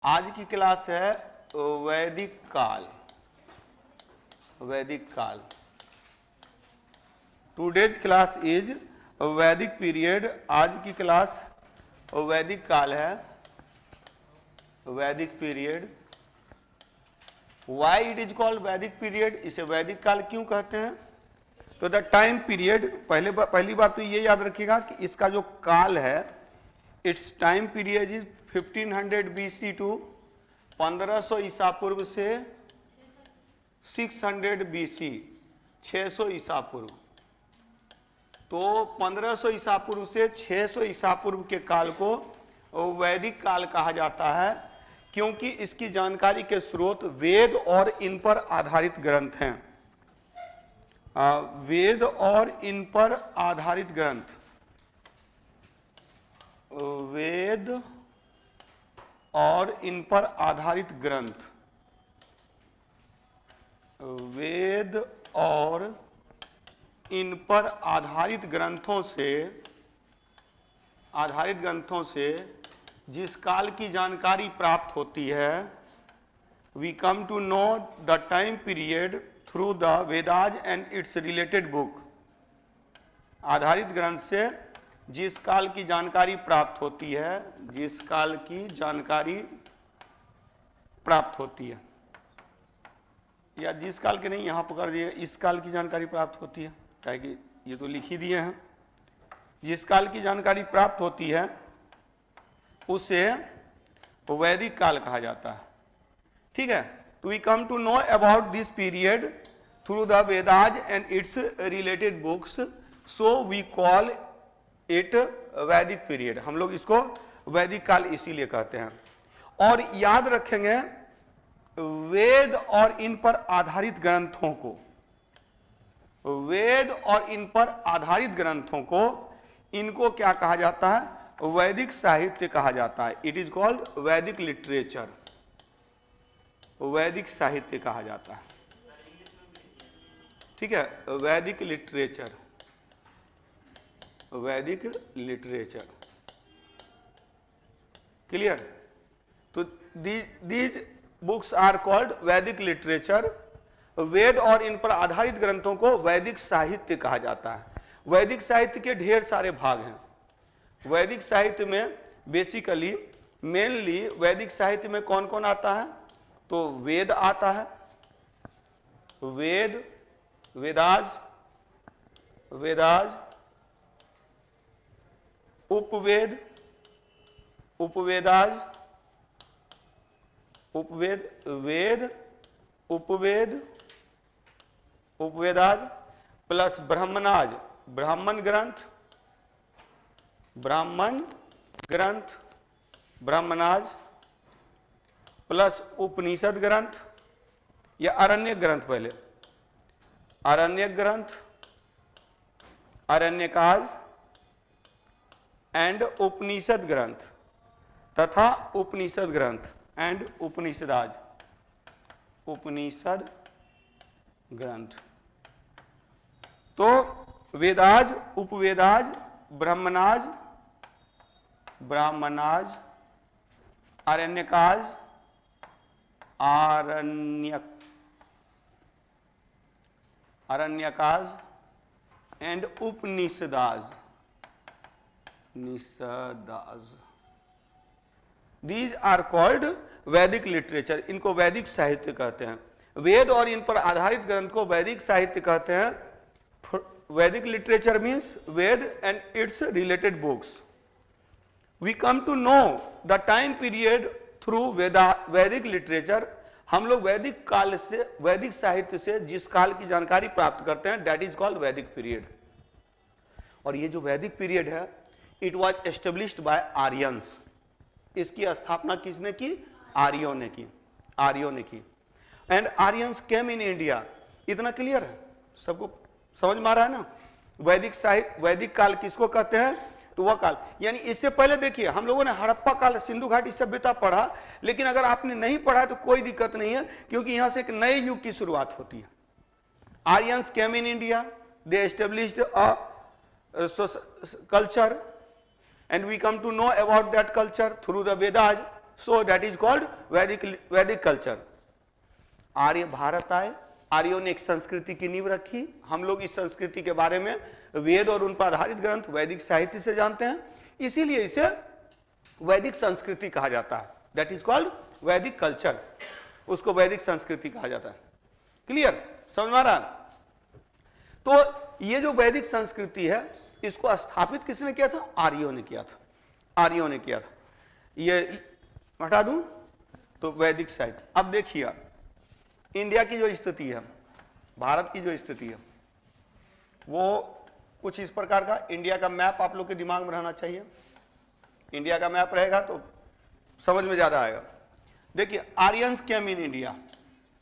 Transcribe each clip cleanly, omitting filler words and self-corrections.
आज की क्लास है वैदिक काल। वैदिक काल, टूडेज क्लास इज वैदिक पीरियड। आज की क्लास वैदिक काल है, वैदिक period. Why it is called वैदिक पीरियड, इसे वैदिक काल क्यों कहते हैं? तो द टाइम पीरियड, पहली बात तो ये याद रखिएगा कि इसका जो काल है, its time period is 1500 BC to 1500 ईसा पूर्व से 600 BC, 600 ईसा पूर्व। तो 1500 ईसा पूर्व से 600 ईसा पूर्व के काल को वैदिक काल कहा जाता है, क्योंकि इसकी जानकारी के स्रोत वेद और इन पर आधारित ग्रंथ हैं। वेद और इन पर आधारित ग्रंथ, वेद और इन पर आधारित ग्रंथ, वेद और इन पर आधारित ग्रंथों से जिस काल की जानकारी प्राप्त होती है, we come to know the time period through the Vedas and its related book. आधारित ग्रंथ से जिस काल की जानकारी प्राप्त होती है, जिस काल की जानकारी प्राप्त होती है, या जिस काल के नहीं, यहां पकड़ दिए, इस काल की जानकारी प्राप्त होती है, क्या कि ये तो लिख ही दिए हैं। जिस काल की जानकारी प्राप्त होती है उसे वैदिक काल कहा जाता है। ठीक है, तो we come to know about this period through the Vedas and its related books, so we call it Vedic period. हम लोग इसको वैदिक काल इसीलिए कहते हैं। और याद रखेंगे, वेद और इन पर आधारित ग्रंथों को, वेद और इन पर आधारित ग्रंथों को, इनको क्या कहा जाता है? वैदिक साहित्य कहा जाता है। It is called Vedic literature, वैदिक साहित्य कहा जाता है। ठीक है, वैदिक लिटरेचर, वैदिक लिटरेचर। क्लियर? तो these books are called Vedic literature. Veda और इन पर आधारित ग्रंथों को वैदिक साहित्य कहा जाता है। वैदिक साहित्य के ढेर सारे भाग हैं। वैदिक साहित्य में बेसिकली मेनली वैदिक साहित्य में कौन कौन आता है? तो वेद आता है, वेद, वेदाज, वेदाज, उपवेद, उपवेदाज, उपवेद, वेद, उपवेद, उपवेदाज प्लस ब्राह्मणाज, ब्राह्मण ग्रंथ, ब्राह्मण ग्रंथ, ब्राह्मणाज प्लस उपनिषद ग्रंथ या अरण्यक ग्रंथ। पहले अरण्यक ग्रंथ, अरण्यकाज एंड उपनिषद ग्रंथ तथा उपनिषद ग्रंथ एंड उपनिषदाज, उपनिषद ग्रंथ। तो वेदाज, उपवेदाज, ब्राह्मणाज, ब्राह्मणाज, अरण्यकाज, आरण्यक, अरण्यकाज एंड उपनिषदाज, निषदाज। These are called Vedic literature. इनको वैदिक साहित्य कहते हैं। वेद और इन पर आधारित ग्रंथ को वैदिक साहित्य कहते हैं। Vedic literature means Veda and its related books. We come to know the time period through Vedic literature. हम लोग वैदिक काल से, वैदिक साहित्य से जिस काल की जानकारी प्राप्त करते हैं, दैट इज कॉल्ड वैदिक पीरियड। और ये जो वैदिक पीरियड है, it was established by Aryans. इसकी स्थापना किसने की? आर्यों ने की, आर्यों ने की। And Aryans came in India. इतना क्लियर है? सबको समझ में आ रहा है ना? वैदिक साहित्य, वैदिक काल किसको कहते हैं? तो वह काल, यानी इससे पहले देखिए, हम लोगों ने हड़प्पा काल, सिंधु घाटी सभ्यता पढ़ा, लेकिन अगर आपने नहीं पढ़ा तो कोई दिक्कत नहीं है, क्योंकि यहां से एक नए युग की शुरुआत होती है। Aryans came in India, they established a culture, and we come to know about that culture through the Vedas, so that is called वैदिक कल्चर। आर्य भारत आए, आर्यों ने एक संस्कृति की नींव रखी। हम लोग इस संस्कृति के बारे में वेद और उन पर आधारित ग्रंथ वैदिक साहित्य से जानते हैं, इसीलिए इसे वैदिक संस्कृति कहा जाता है। दैट इज कॉल्ड वैदिक कल्चर, उसको वैदिक संस्कृति कहा जाता है। क्लियर, समझ में आ रहा? तो ये जो वैदिक संस्कृति है इसको स्थापित किसने किया था? आर्यों ने किया था, आर्यों ने किया था। ये हटा दूं तो वैदिक साहित्य। अब देखिए इंडिया की जो स्थिति है, भारत की जो स्थिति है वो कुछ इस प्रकार का। इंडिया का मैप आप लोग के दिमाग में रहना चाहिए। इंडिया का मैप रहेगा तो समझ में ज्यादा आएगा। देखिए आर्यंस केम इन इंडिया,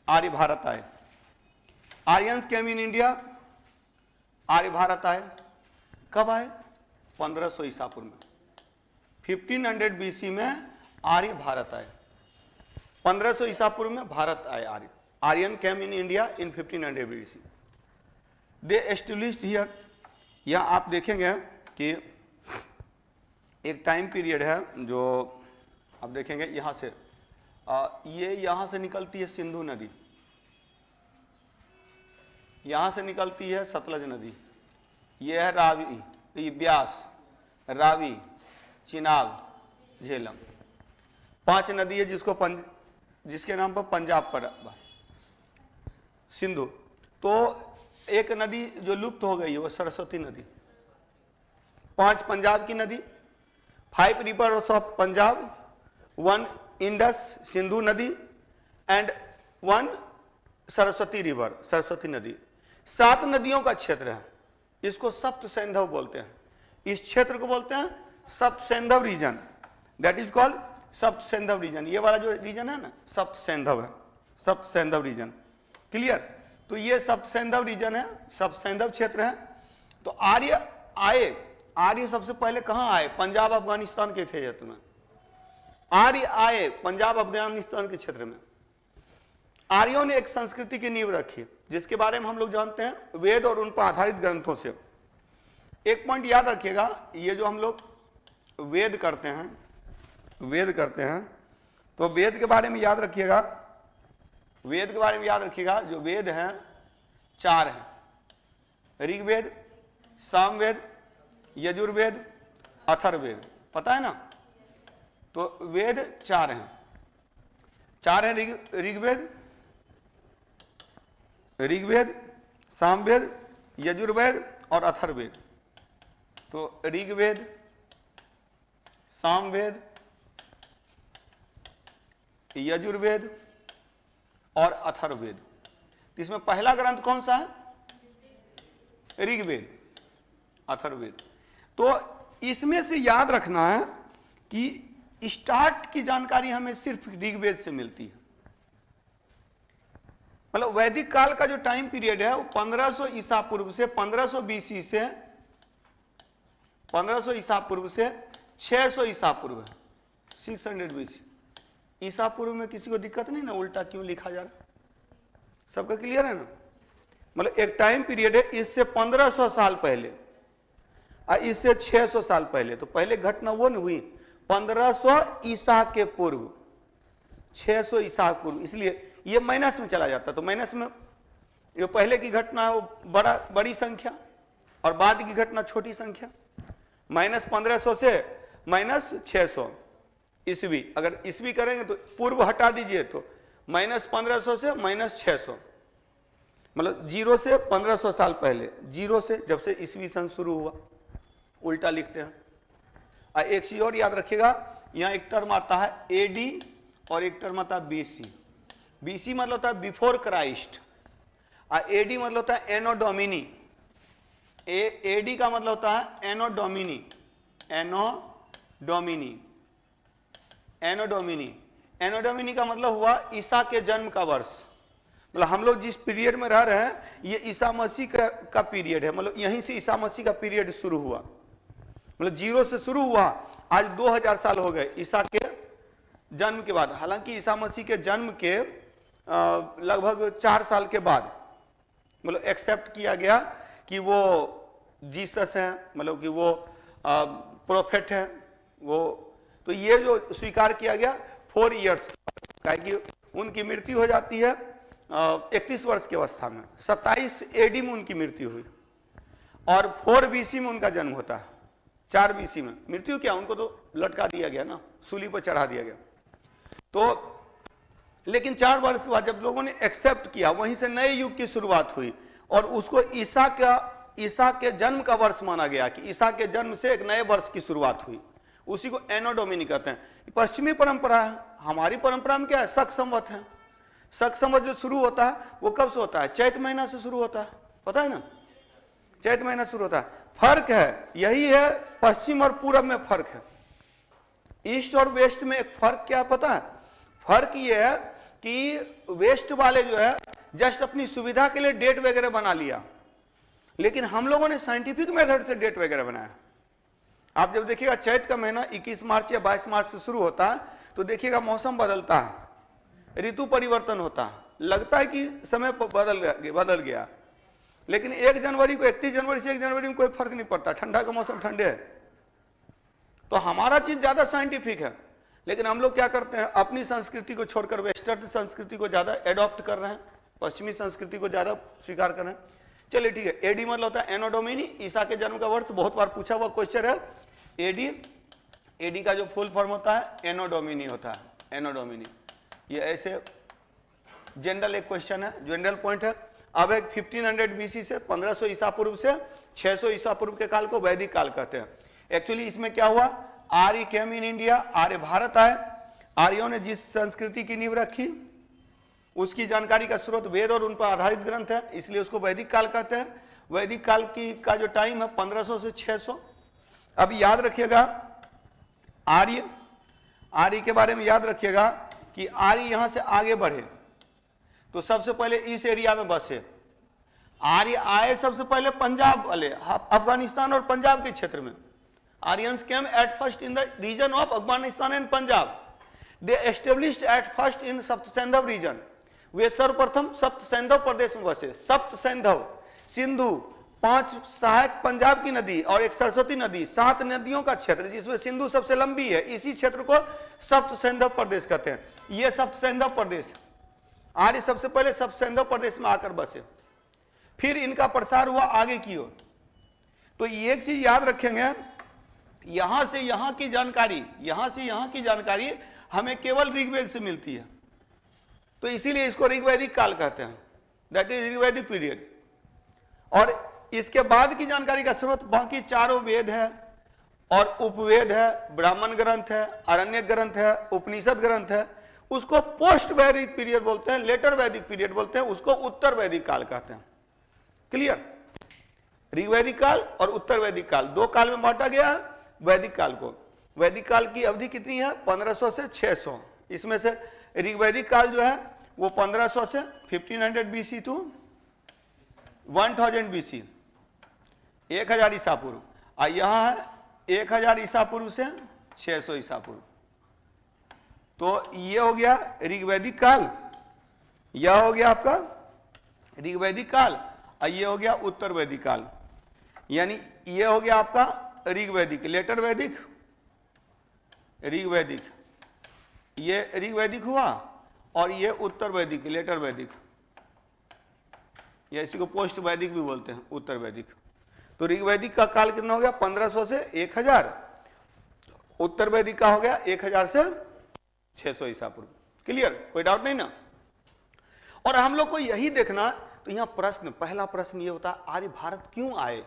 आर्य भारत आए। आर्यंस केम इन इंडिया, आर्य भारत आए। कब आए? 1500 ईसा पूर्व में, 1500 बीसी में आर्य भारत आए। 1500 ईसा पूर्व में भारत आए आर्य। Aryan came in India in 1500 BC. They established here. यहाँ आप देखेंगे कि एक टाइम पीरियड है जो आप देखेंगे यहाँ से ये यहाँ से निकलती है सिंधु नदी, यहाँ से निकलती है सतलज नदी, ये है रावी, ये ब्यास, रावी, चिनाब, झेलम। 5 नदी है जिसके नाम पर पंजाब पड़ा, सिंधु। तो एक नदी जो लुप्त हो गई है वो सरस्वती नदी। 5 पंजाब की नदी, 5 reverse of Punjab, 1 Indus Sindhu नदी एंड 1 सरस्वती रिवर, सरस्वती नदी। 7 नदियों का क्षेत्र है, इसको सप्त सैंधव बोलते हैं। इस क्षेत्र को बोलते हैं सप्त सैंधव रीजन। दैट इज कॉल्ड सप्त सैंधव रीजन। ये वाला जो रीजन है ना सप्त सैंधव है, सप्त सैंधव रीजन। क्लियर? तो ये सप्त सैंधव रीजन है, सप्त सैंधव क्षेत्र है। तो आर्य आए, आर्य सबसे पहले कहां आए? पंजाब अफगानिस्तान के क्षेत्र में आर्य आए, पंजाब अफगानिस्तान के क्षेत्र में। आर्यों ने एक संस्कृति की नींव रखी जिसके बारे में हम लोग जानते हैं वेद और उन पर आधारित ग्रंथों से। एक पॉइंट याद रखिएगा, ये जो हम लोग वेद करते हैं, वेद करते हैं तो वेद के बारे में याद रखिएगा, वेद के बारे में याद रखिएगा। जो वेद हैं 4 हैं, ऋग्वेद, सामवेद, यजुर्वेद, अथर्ववेद। पता है ना? तो वेद 4 हैं, 4 हैं ऋग्वेद, ऋग्वेद, सामवेद, यजुर्वेद और अथर्ववेद। तो ऋग्वेद, सामवेद, यजुर्वेद और अथर्ववेद। इसमें पहला ग्रंथ कौन सा है? ऋग्वेद, अथर्ववेद। तो इसमें से याद रखना है कि स्टार्ट की जानकारी हमें सिर्फ ऋग्वेद से मिलती है। मतलब वैदिक काल का जो टाइम पीरियड है वो 1500 ईसा पूर्व से 1500 बीसी से 1500 ईसा पूर्व से 600 ईसा पूर्व है, 600 बीसी। ईसा पूर्व में किसी को दिक्कत नहीं ना, उल्टा क्यों लिखा जा रहा? सबका क्लियर है ना? मतलब एक टाइम पीरियड है, इससे 1500 साल पहले और इससे 600 साल पहले। तो पहले घटना वो नहीं हुई 1500 ईसा के पूर्व, 600 ईसा पूर्व, इसलिए ये माइनस में चला जाता। तो माइनस में जो पहले की घटना है वो बड़ी संख्या और बाद की घटना छोटी संख्या। -1500 से -600 ईस्वी। अगर ईस्वी करेंगे तो पूर्व हटा दीजिए तो -1500 से -600, मतलब 0 से 1500 साल पहले, 0 से जब से ईस्वी सन शुरू हुआ, उल्टा लिखते हैं। और एक चीज और याद रखिएगा, यहाँ एक टर्म आता है एडी और एक टर्म आता है बीसी। बीसी मतलब होता है बिफोर क्राइस्ट और एडी मतलब होता है एनो डोमिनी। एडी का मतलब होता है एनो डोमिनी, एनो डोमिनी, एनो डोमिनी। एनो डोमिनी का मतलब हुआ ईसा के जन्म का वर्ष। मतलब हम लोग जिस पीरियड में रह रहे हैं ये ईसा मसीह का पीरियड है। मतलब यहीं से ईसा मसीह का पीरियड शुरू हुआ, मतलब 0 से शुरू हुआ, आज 2000 साल हो गए ईसा के जन्म के बाद। हालांकि ईसा मसीह के जन्म के लगभग 4 साल के बाद मतलब एक्सेप्ट किया गया कि वो जीसस हैं, मतलब कि वो प्रोफेट हैं वो। तो ये जो स्वीकार किया गया 4 ईयर्स, कि उनकी मृत्यु हो जाती है 31 वर्ष की अवस्था में। 27 AD में उनकी मृत्यु हुई और 4 BC में उनका जन्म होता है। 4 BC में मृत्यु क्या, उनको तो लटका दिया गया ना, सूली पर चढ़ा दिया गया। तो लेकिन 4 वर्ष के बाद जब लोगों ने एक्सेप्ट किया, वहीं से नए युग की शुरुआत हुई और उसको ईसा के जन्म का वर्ष माना गया कि ईसा के जन्म से एक नए वर्ष की शुरुआत हुई। उसी को एनो डोमिनी कहते हैं। पश्चिमी परंपरा है, हमारी परंपरा में क्या है, शक संवत है। शक संवत जो शुरू होता है वो कब से होता है, चैत महीना से शुरू होता है, पता है ना, चैत महीना शुरू होता है। फर्क है, यही है पश्चिम और पूरब में फर्क है। ईस्ट और वेस्ट में एक फर्क क्या पता है, फर्क ये है कि वेस्ट वाले जो है जस्ट अपनी सुविधा के लिए डेट वगैरह बना लिया, लेकिन हम लोगों ने साइंटिफिक मेथड से डेट वगैरह बनाया। आप जब देखिएगा चैत का महीना 21 मार्च या 22 मार्च से शुरू होता है तो देखिएगा मौसम बदलता है, ऋतु परिवर्तन होता है, लगता है कि समय बदल गया, लेकिन 1 जनवरी को 31 जनवरी से 1 जनवरी में कोई फर्क नहीं पड़ता, ठंडा का मौसम ठंडे है। तो हमारा चीज ज्यादा साइंटिफिक है, लेकिन हम लोग क्या करते हैं, अपनी संस्कृति को छोड़कर वेस्टर्न संस्कृति को ज्यादा एडॉप्ट कर रहे हैं, पश्चिमी संस्कृति को ज्यादा स्वीकार कर रहे हैं। चलिए ठीक है, एडी मतलब होता है एनो डोमिनी, ईसा के जन्म का वर्ष, बहुत बार पूछा हुआ क्वेश्चन है। एडी का जो फुल फॉर्म होता है एनो डोमिनी होता है, एनो डोमिनी। ये ऐसे जनरल एक क्वेश्चन है, जनरल पॉइंट है। अब एक 1500 BC से 1500 ईसा पूर्व से 600 ईसा पूर्व के काल को वैदिक काल कहते हैं। एक्चुअली इसमें क्या हुआ, आर्य केम इन इंडिया, आर्य भारत आए, आर्यों ने जिस संस्कृति की नींव रखी उसकी जानकारी का स्रोत वेद और उन पर आधारित ग्रंथ है, इसलिए उसको वैदिक काल कहते हैं। वैदिक काल का जो टाइम है 1500 से 600। अब याद रखिएगा आर्य के बारे में याद रखिएगा कि आर्य यहां से आगे बढ़े तो सबसे पहले इस एरिया में बसे। आर्य आए सबसे पहले पंजाब वाले, अफगानिस्तान और पंजाब के क्षेत्र में। Aryans came at first in the region of Afghanistan and Punjab. They established at first in सप्त सैंधव region. वे सर्वप्रथम सप्त सैंधव प्रदेश में बसे। सप्त सैंधव, सिंधु, 5 सहायक पंजाब की नदी और एक सरस्वती नदी, 7 नदियों का क्षेत्र जिसमें सिंधु सबसे लंबी है, इसी क्षेत्र को सप्त सैंधव प्रदेश कहते हैं। ये सप्त सैंधव प्रदेश, आर्य सबसे पहले सप्त सैंधव प्रदेश में आकर बसे, फिर इनका प्रसार हुआ आगे की ओर। तो एक चीज याद रखेंगे, यहां से यहां की जानकारी हमें केवल ऋग्वेद से मिलती है, तो इसीलिए इसको ऋग्वैदिक काल कहते हैं, दैट इज ऋग्वैदिक पीरियड। और इसके बाद की जानकारी का स्रोत बाकी चारों वेद है और उपवेद है, ब्राह्मण ग्रंथ है, आरण्यक ग्रंथ है, उपनिषद ग्रंथ है, उसको पोस्ट वैदिक पीरियड बोलते हैं, लेटर वैदिक पीरियड बोलते हैं, उसको उत्तर वैदिक काल कहते हैं। क्लियर, ऋग्वैदिक काल और उत्तर वैदिक काल, 2 काल में बांटा गया है वैदिक काल को। वैदिक काल की अवधि कितनी है, 1500 से 600। इसमें से ऋग्वैदिक काल जो है वो 1500 से 1500 BC टू 1000 BC, 1000 ईसा पूर्व, और यहां है 1000 ईसा पूर्व से 600 ईसा पूर्व। तो ये हो गया ऋग्वैदिक काल, यह हो गया आपका ऋग्वैदिक काल, और ये हो गया उत्तर वैदिक काल। यानी ये हो गया आपका ऋग्वैदिक, लेटर वैदिक, ऋग्वैदिक, ये ऋग्वैदिक हुआ, और ये उत्तर वैदिक, लेटर वैदिक, या इसी को पोस्ट वैदिक भी बोलते हैं, उत्तर वैदिक। तो ऋग्वैदिक का काल कितना हो गया, 1500 से 1000, उत्तर वैदिक का हो गया 1000 से 600 ईसा पूर्व। क्लियर, कोई डाउट नहीं ना। और हम लोग को यही देखना, तो यहां प्रश्न, पहला प्रश्न ये होता है, आर्य भारत क्यों आए,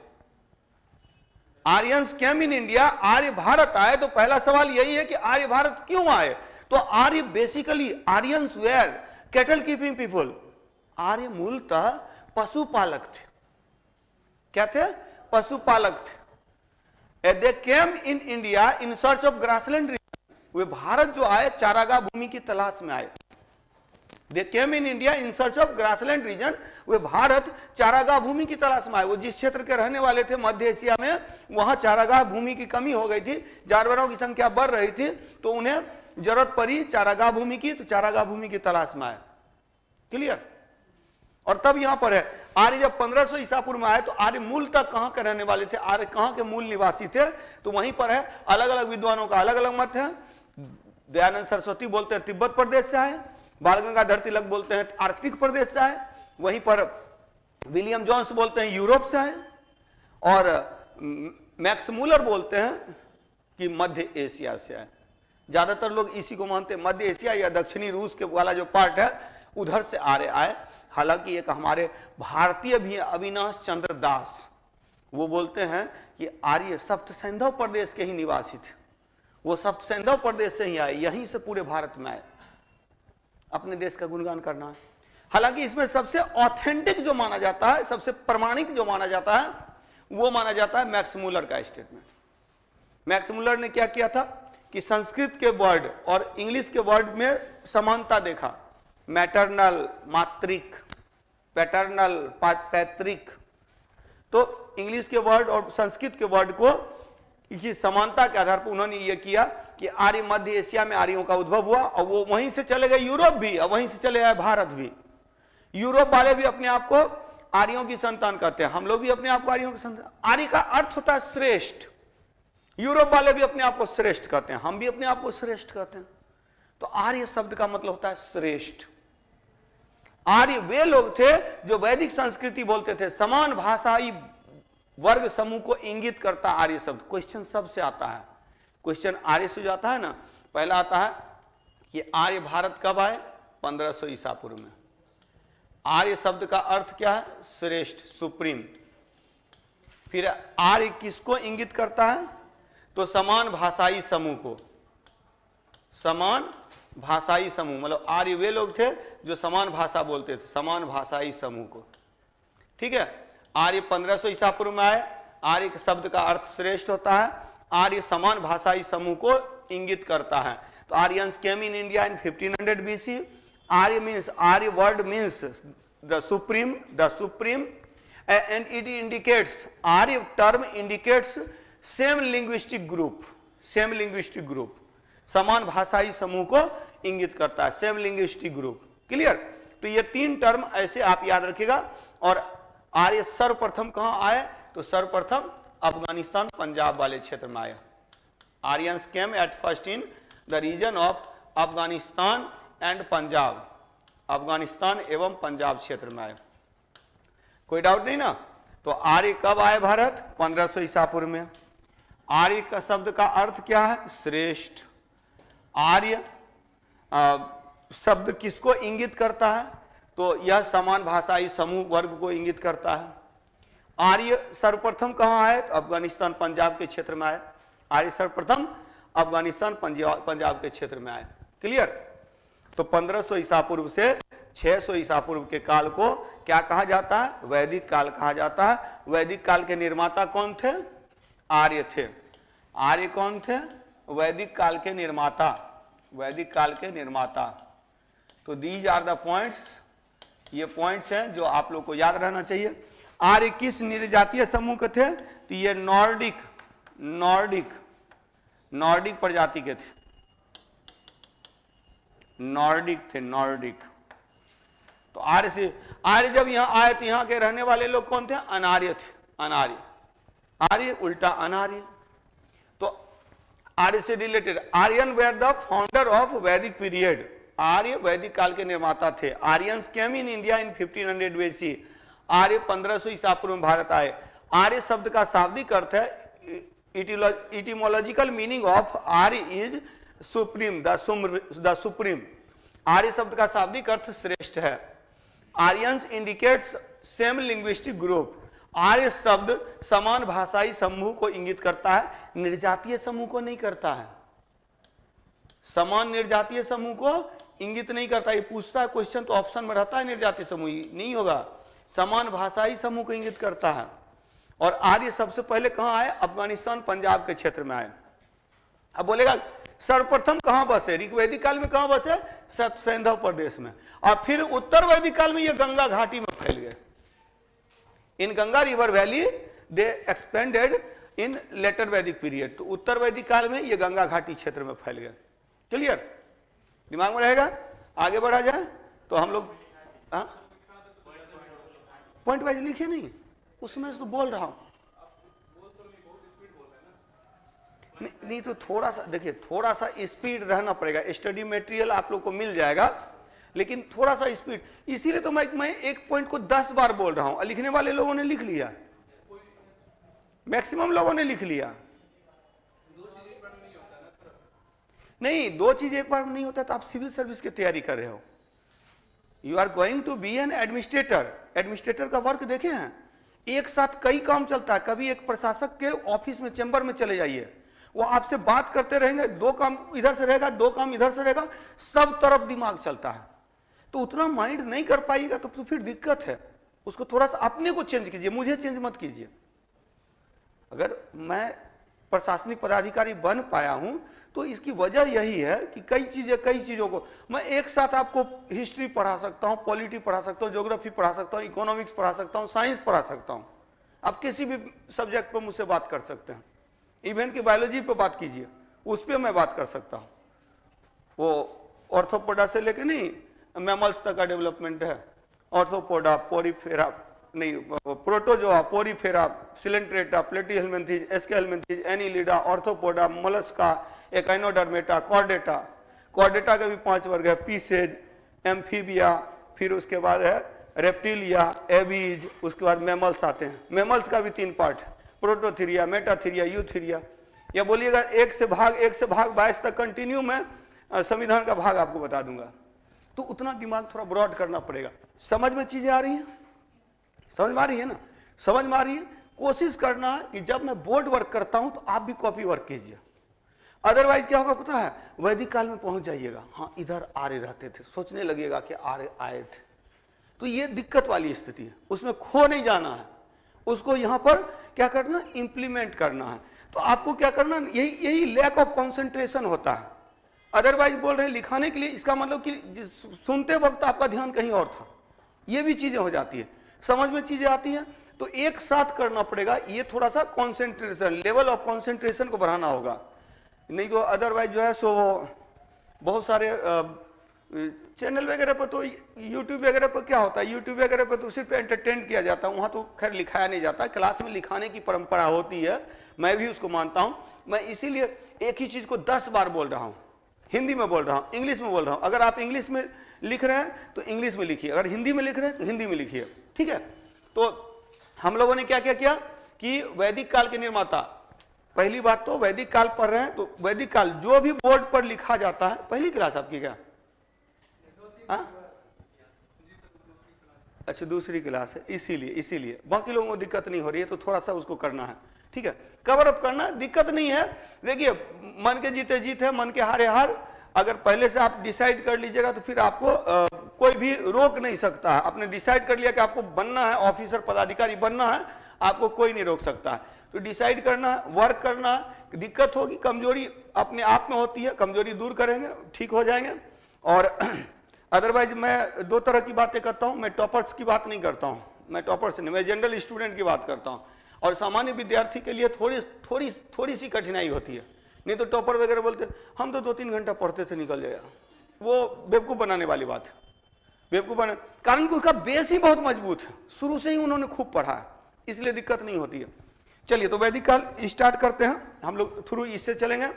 आर्यंस केम इन इंडिया, आर्य भारत आए, तो पहला सवाल यही है कि आर्य भारत क्यों आए। तो Arya basically, Aryans were cattle keeping people, आर्य मूलतः पशुपालक थे। क्या थे, पशुपालक थे। They came in India in search of grassland region, वे भारत जो आए चारागाह भूमि की तलाश में आए। They came in India in search of grassland region, वे भारत चारागाह भूमि की तलाश में आए। वो जिस क्षेत्र के रहने वाले थे मध्य एशिया में, वहां चारागाह भूमि की कमी हो गई थी, जानवरों की संख्या बढ़ रही थी, तो उन्हें जरूरत पड़ी चारागाह भूमि की, तो चारागाह भूमि की तलाश में आए। क्लियर, और तब यहां पर है आर्य जब 1500 ईसा पूर्व में आए, तो आर्य मूल तक कहां के रहने वाले थे, आर्य कहां के मूल निवासी थे, तो वहीं पर है। अलग अलग विद्वानों का अलग अलग मत है। दयानंद सरस्वती बोलते हैं तिब्बत प्रदेश से आए, बाल गंगाधर तिलक बोलते हैं आर्कटिक प्रदेश से आए, वहीं पर विलियम जॉन्स बोलते हैं यूरोप से आए, और मैक्स मूलर बोलते हैं कि मध्य एशिया से आए। ज्यादातर लोग इसी को मानते हैं, मध्य एशिया या दक्षिणी रूस के वाला जो पार्ट है उधर से आर्य आए। हालांकि एक हमारे भारतीय भी अविनाश चंद्र दास, वो बोलते हैं कि आर्य सप्त सैंधव प्रदेश के ही निवासी थे, वो सप्त सैंधव प्रदेश से ही आए, यहीं से पूरे भारत में आए। अपने देश का गुणगान करना है। हालांकि इसमें सबसे ऑथेंटिक जो माना जाता है, सबसे प्रमाणिक जो माना जाता है, वो माना जाता है मैक्स मूलर का स्टेटमेंट। मैक्स मूलर ने क्या किया था कि संस्कृत के वर्ड और इंग्लिश के वर्ड में समानता देखा, मैटरनल मातृक, पैटर्नल पैतृक, तो इंग्लिश के वर्ड और संस्कृत के वर्ड को की समानता के आधार पर उन्होंने ये किया कि आर्य मध्य एशिया में आर्यों का उद्भव हुआ और वो वहीं से चले गए यूरोप भी, और वहीं से चले आए भारत भी। यूरोप वाले भी अपने आप को आर्यों की संतान कहते हैं, हम लोग भी अपने आप को आर्यों की संतान। आर्य का अर्थ होता है श्रेष्ठ, यूरोप वाले भी अपने आप को श्रेष्ठ कहते हैं, हम भी अपने आप को श्रेष्ठ कहते हैं। तो आर्य शब्द का मतलब होता है श्रेष्ठ। आर्य वे लोग थे जो वैदिक संस्कृति बोलते थे, समान भाषाई वर्ग समूह को इंगित करता आर्य शब्द। क्वेश्चन सबसे आता है, क्वेश्चन आर्य से जो आता है ना, पहला आता है कि आर्य भारत कब आए? 1500 ईसा पूर्व में। आर्य शब्द का अर्थ क्या है? श्रेष्ठ, सुप्रीम। फिर आर्य किसको इंगित करता है? तो समान भाषाई समूह को, समान भाषाई समूह, मतलब आर्य वे लोग थे जो समान भाषा बोलते थे, समान भाषाई समूह को। ठीक है, आर्य 1500 ईसा पूर्व में आए। आर्य शब्द का अर्थ श्रेष्ठ होता है, आर्य समान भाषाई समूह को इंगित करता है। तो Aryans came in India in 1500 BC। Arya means, Arya word means the supreme and it indicates, Arya term indicates same linguistic group, same linguistic group, समान भाषाई समूह को इंगित करता है, सेम लिंग्विस्टिक ग्रुप। क्लियर? तो ये तीन टर्म ऐसे आप याद रखिएगा। और आर्य सर्वप्रथम कहां आए? तो सर्वप्रथम अफगानिस्तान पंजाब वाले क्षेत्र में आया। Aryans came at first in the region of Afghanistan and Punjab, Afghanistan एवं पंजाब क्षेत्र में आए। कोई डाउट नहीं ना? तो आर्य कब आए भारत? 1500 ईसा पूर्व में। आर्य का शब्द का अर्थ क्या है? श्रेष्ठ। आर्य शब्द किसको इंगित करता है? तो यह समान भाषाई समूह वर्ग को इंगित करता है। आर्य सर्वप्रथम कहां आए? तो अफगानिस्तान पंजाब के क्षेत्र में आए। आर्य सर्वप्रथम अफगानिस्तान पंजाब के क्षेत्र में आए। क्लियर? तो 1500 ईसा पूर्व से 600 ईसा पूर्व के काल को क्या कहा जाता है? वैदिक काल कहा जाता है। वैदिक काल के निर्माता कौन थे? आर्य थे। आर्य कौन थे? वैदिक काल के निर्माता, वैदिक काल के निर्माता। तो दीज आर द पॉइंट्स, ये पॉइंट्स हैं जो आप लोग को याद रहना चाहिए। आर्य किस निर्जातीय समूह के थे? तो ये नॉर्डिक, नॉर्डिक, नॉर्डिक प्रजाति के थे, नॉर्डिक थे, नॉर्डिक। तो आर्य से, आर्य जब यहां आए तो यहां के रहने वाले लोग कौन थे? अनार्य थे, अनार्य। आर्य उल्टा अनार्य। तो आर्य से related, Aryan were the founder of Vedic period. Arya Vedic काल के निर्माता थे। Aryans came in India in 1500 BC। Arya 1500 ईसा पूर्व में भारत आए। आर्य शब्द का शाब्दिक अर्थ है, etymological meaning of Arya is supreme, the supreme. आर्य शब्द का शाब्दिक अर्थ श्रेष्ठ है। Aryans indicates same linguistic group. आर्य शब्द समान भाषाई समूह को इंगित करता है, निर्जातीय समूह को नहीं करता है। समान निर्जातीय समूह को इंगित नहीं करता। ये पूछता है क्वेश्चन तो ऑप्शन में रहता है निर्जातीय समूह, नहीं होगा। समान भाषाई समूह को इंगित करता है। और आर्य सबसे पहले कहां आए? अफगानिस्तान पंजाब के क्षेत्र में आए। अब बोलेगा सर्वप्रथम कहां बसे? ऋग्वैदिक काल में कहां बसे? सप्त सैंधव प्रदेश में। और फिर उत्तर वैदिक काल में ये गंगा घाटी में फैल गए। इन गंगा रिवर वैली दे एक्सपेंडेड इन लेटर वैदिक पीरियड। तो उत्तर वैदिक काल में ये गंगा घाटी क्षेत्र में फैल गए। क्लियर? दिमाग में रहेगा? आगे बढ़ा जाए तो हम लोग पॉइंट वाइज लिखे नहीं, उसमें से तो बोल रहा हूं। नहीं तो थोड़ा सा देखिए, थोड़ा सा स्पीड रहना पड़ेगा। स्टडी मटेरियल आप लोग को मिल जाएगा, लेकिन थोड़ा सा स्पीड। इसीलिए तो मैं एक पॉइंट को 10 बार बोल रहा हूं। लिखने वाले लोगों ने लिख लिया, मैक्सिमम लोगों ने लिख लिया। नहीं, दो चीज एक बार में नहीं होता। तो आप सिविल सर्विस की तैयारी कर रहे हो, you are going to be an administrator. Administrator का वर्क देखे हैं, एक साथ कई काम चलता है। कभी एक प्रशासक के ऑफिस में, चैम्बर में चले जाइए, वो आपसे बात करते रहेंगे, दो काम इधर से रहेगा, दो काम इधर से रहेगा, सब तरफ दिमाग चलता है। तो उतना माइंड नहीं कर पाएगा तो फिर दिक्कत है। उसको थोड़ा सा अपने को चेंज कीजिए, मुझे चेंज मत कीजिए। अगर मैं प्रशासनिक पदाधिकारी बन पाया हूं तो इसकी वजह यही है कि कई चीजों को मैं एक साथ आपको हिस्ट्री पढ़ा सकता हूं, पॉलिटी पढ़ा सकता हूं, ज्योग्राफी पढ़ा सकता हूं, इकोनॉमिक्स पढ़ा सकता हूं, साइंस पढ़ा सकता हूं। आप किसी भी सब्जेक्ट पर मुझसे बात कर सकते हैं। इवन की बायोलॉजी पे बात कीजिए, उस पर मैं बात कर सकता हूं। वो ऑर्थोपोडा से लेके नहीं मैमल्स तक का डेवलपमेंट है। ऑर्थोपोडा, पोरीफेरा नहीं, protozoa, porifera, coelenterata, platyhelminthes, aschelminthes, annelida, arthropoda, mollusca, echinodermata, chordata. Chordata के भी 5 वर्ग है, पीसेज, एम्फीबिया, फिर उसके बाद है रेप्टिलिया, एवीज, उसके बाद मैमल्स आते हैं। मैमल्स का भी 3 पार्ट है, प्रोटोथीरिया, मेटाथीरिया, यूथीरिया। या बोलिएगा 1 से भाग 22 तक कंटिन्यू मैं संविधान का भाग आपको बता दूंगा। तो उतना दिमाग थोड़ा ब्रॉड करना पड़ेगा। समझ में चीजें आ रही हैं? समझ में आ रही है ना? समझ में आ रही है। कोशिश करना है कि जब मैं बोर्ड वर्क करता हूं तो आप भी कॉपी वर्क कीजिए। अदरवाइज क्या होगा पता है, वैदिक काल में पहुंच जाइएगा, हाँ इधर आर्य रहते थे, सोचने लगेगा कि आर्य आए थे। तो ये दिक्कत वाली स्थिति है, उसमें खो नहीं जाना है। उसको यहां पर क्या करना, इंप्लीमेंट करना है। तो आपको क्या करना, यही लैक ऑफ कॉन्सेंट्रेशन होता है। अदरवाइज बोल रहे हैं लिखाने के लिए, इसका मतलब कि सुनते वक्त आपका ध्यान कहीं और था। ये भी चीजें हो जाती है, समझ में चीजें आती हैं। तो एक साथ करना पड़ेगा। ये थोड़ा सा कॉन्सेंट्रेशन, लेवल ऑफ कॉन्सेंट्रेशन को बढ़ाना होगा। नहीं तो अदरवाइज जो है सो बहुत सारे चैनल वगैरह पर, तो यूट्यूब वगैरह पर क्या होता है, यूट्यूब वगैरह पर तो सिर्फ एंटरटेन किया जाता है, वहाँ तो खैर लिखाया नहीं जाता। क्लास में लिखाने की परंपरा होती है, मैं भी उसको मानता हूँ। मैं इसीलिए एक ही चीज को 10 बार बोल रहा हूँ। हिंदी में बोल रहा हूँ, इंग्लिश में बोल रहा हूँ। अगर आप इंग्लिश में लिख रहे हैं तो इंग्लिश में लिखिए, अगर हिंदी में लिख रहे हैं तो हिंदी में लिखिए, ठीक है। तो हम लोगों ने क्या क्या किया कि वैदिक काल के निर्माता, पहली बात तो वैदिक काल पढ़ रहे हैं तो वैदिक काल जो भी बोर्ड पर लिखा जाता है, पहली क्लास आपकी क्या? अच्छा दूसरी क्लास है, इसीलिए बाकी लोगों को दिक्कत नहीं हो रही है। तो थोड़ा सा उसको करना है, ठीक है, कवर अप करना है, दिक्कत नहीं है। देखिए मन के जीते जीत है, मन के हारे हार। अगर पहले से आप डिसाइड कर लीजिएगा तो फिर आपको कोई भी रोक नहीं सकता है। आपने डिसाइड कर लिया कि आपको बनना है, ऑफिसर पदाधिकारी बनना है, आपको कोई नहीं रोक सकता है। तो डिसाइड करना है, वर्क करना है। दिक्कत होगी, कमजोरी अपने आप में होती है, कमजोरी दूर करेंगे, ठीक हो जाएंगे। और अदरवाइज मैं 2 तरह की बातें करता हूं। मैं टॉपर्स की बात नहीं करता हूं, मैं टॉपर्स नहीं, मैं जनरल स्टूडेंट की बात करता हूं। और सामान्य विद्यार्थी के लिए थोड़ी सी कठिनाई होती है। नहीं तो टॉपर वगैरह बोलते हम तो 2-3 घंटा पढ़ते थे निकल जाएगा, वो बेवकूफ बनाने वाली बात है। बेवकूफ बना, कारण कि उसका बेस ही बहुत मजबूत है, शुरू से ही उन्होंने खूब पढ़ा है, इसलिए दिक्कत नहीं होती है। चलिए तो वैदिक काल स्टार्ट करते हैं, हम लोग थ्रू इससे चलेंगे।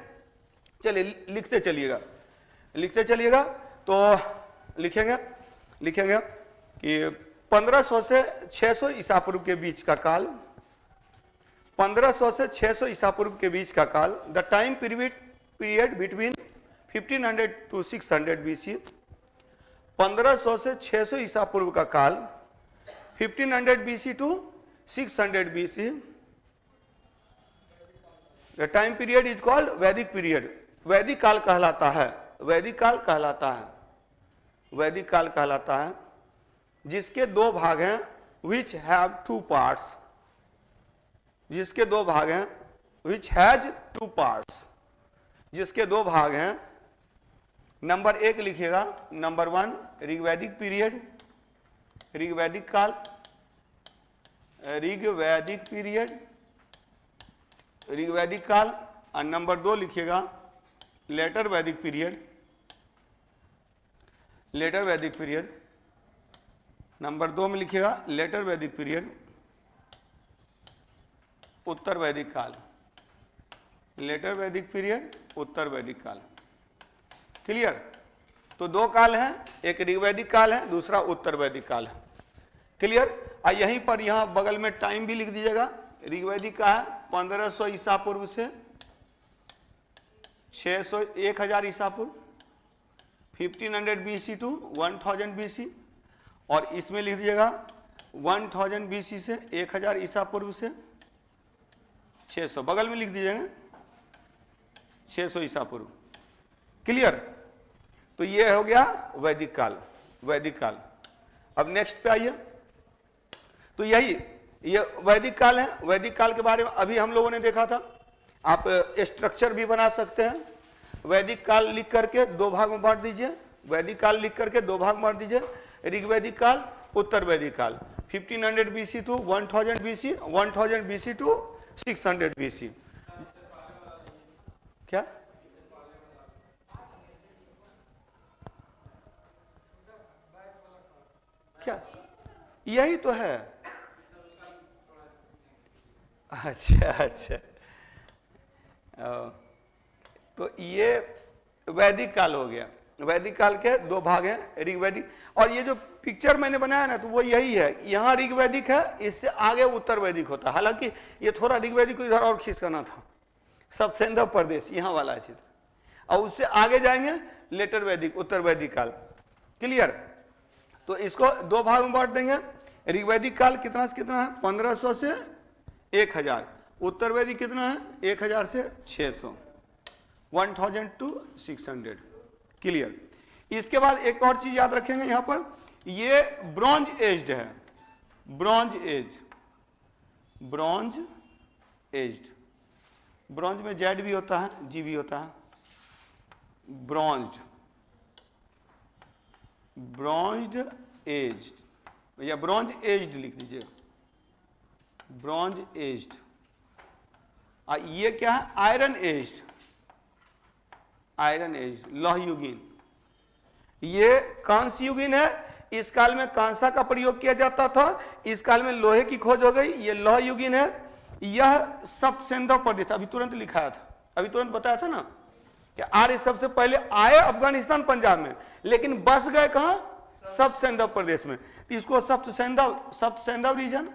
चलिए लिखते चलिएगा। तो लिखेंगे कि 1500 से 600 ईसा पूर्व के बीच का काल, 1500 से 600 ईसा पूर्व के बीच का काल, the time period between 1500 to 600 BC। 1500 से 600 ईसा पूर्व का काल, 1500 BC to 600 BC। The time period is called वैदिक पीरियड। वैदिक काल कहलाता है, वैदिक काल कहलाता है जिसके 2 भाग हैं, which have 2 parts, जिसके 2 भाग हैं, which has 2 parts, जिसके 2 भाग हैं। नंबर 1 लिखिएगा, नंबर 1 ऋग्वैदिक पीरियड, ऋग्वैदिक काल, ऋग्वैदिक पीरियड, ऋग्वैदिक काल। और नंबर 2 लिखिएगा लेटर वैदिक पीरियड, लेटर वैदिक पीरियड। नंबर 2 में लिखिएगा लेटर वैदिक पीरियड, उत्तर वैदिक काल। लेटर वैदिक पीरियड, उत्तर वैदिक काल। क्लियर? तो दो काल हैं, एक ऋग्वैदिक काल है, दूसरा उत्तर वैदिक काल है। क्लियर? और यहीं पर यहाँ बगल में टाइम भी लिख दीजिएगा। ऋग्वैदिक का है 1500 ईसा पूर्व से 1000 ईसा पूर्व, 1500 BC टू 1000 BC, और इसमें लिख दीजिएगा 1000 BC से 1000 ईसा पूर्व से 600, बगल में लिख दीजिएगा 600 ईसा पूर्व। क्लियर? तो ये हो गया वैदिक काल, वैदिक काल। अब नेक्स्ट पे आइए। तो यही ये वैदिक काल है। वैदिक काल के बारे में अभी हम लोगों ने देखा था। आप स्ट्रक्चर भी बना सकते हैं। वैदिक काल लिख करके दो भाग में बांट दीजिए। वैदिक काल लिख करके दो भाग में बांट दीजिए, ऋग्वैदिक काल, उत्तर वैदिक काल। 1500 BC to 1000 BC, 1000 BC to 600 BC। क्या? क्या? यही तो है। अच्छा अच्छा, तो ये वैदिक काल हो गया। वैदिक काल के दो भाग हैं, ऋग्वैदिक। और ये जो पिक्चर मैंने बनाया ना, तो वो यही है। यहाँ ऋग्वैदिक है, इससे आगे उत्तर वैदिक होता है। हालांकि ये थोड़ा ऋग्वैदिक को इधर और खींचना था, सब सिंधु प्रदेश यहाँ वाला चित्र, और उससे आगे जाएंगे लेटर वैदिक, उत्तर वैदिक काल। क्लियर? तो इसको दो भाग में बांट देंगे। ऋग्वैदिक काल कितना से कितना है? 1500 से 1000। उत्तर वैदिक कितना है? 1000 से 600, 1000 टू 600। क्लियर? इसके बाद एक और चीज याद रखेंगे यहाँ पर, ये ब्रॉन्ज एज्ड है। Bronze age, bronze aged. Bronze में जेड भी होता है, जी भी होता है। ब्रॉन्ज्ड, ब्रॉन्ज्ड एज्ड या ब्रॉन्ज एज्ड लिख दीजिए, ब्रॉन्ज एज्ड। ये क्या है? आयरन एज्ड, आयरन एज्ड, लौह युगीन। ये कांस्य युगीन है। इस काल में कांसा का प्रयोग किया जाता था, इस काल में लोहे की खोज हो गई। ये लौह युगीन है। यह सप्त सिंधु प्रदेश, अभी तुरंत लिखाया था, अभी तुरंत बताया था ना कि आर्य सबसे पहले आए अफगानिस्तान पंजाब में, लेकिन बस गए कहां? सप्त सिंधु प्रदेश में। इसको सप्त सिंधु रीजन,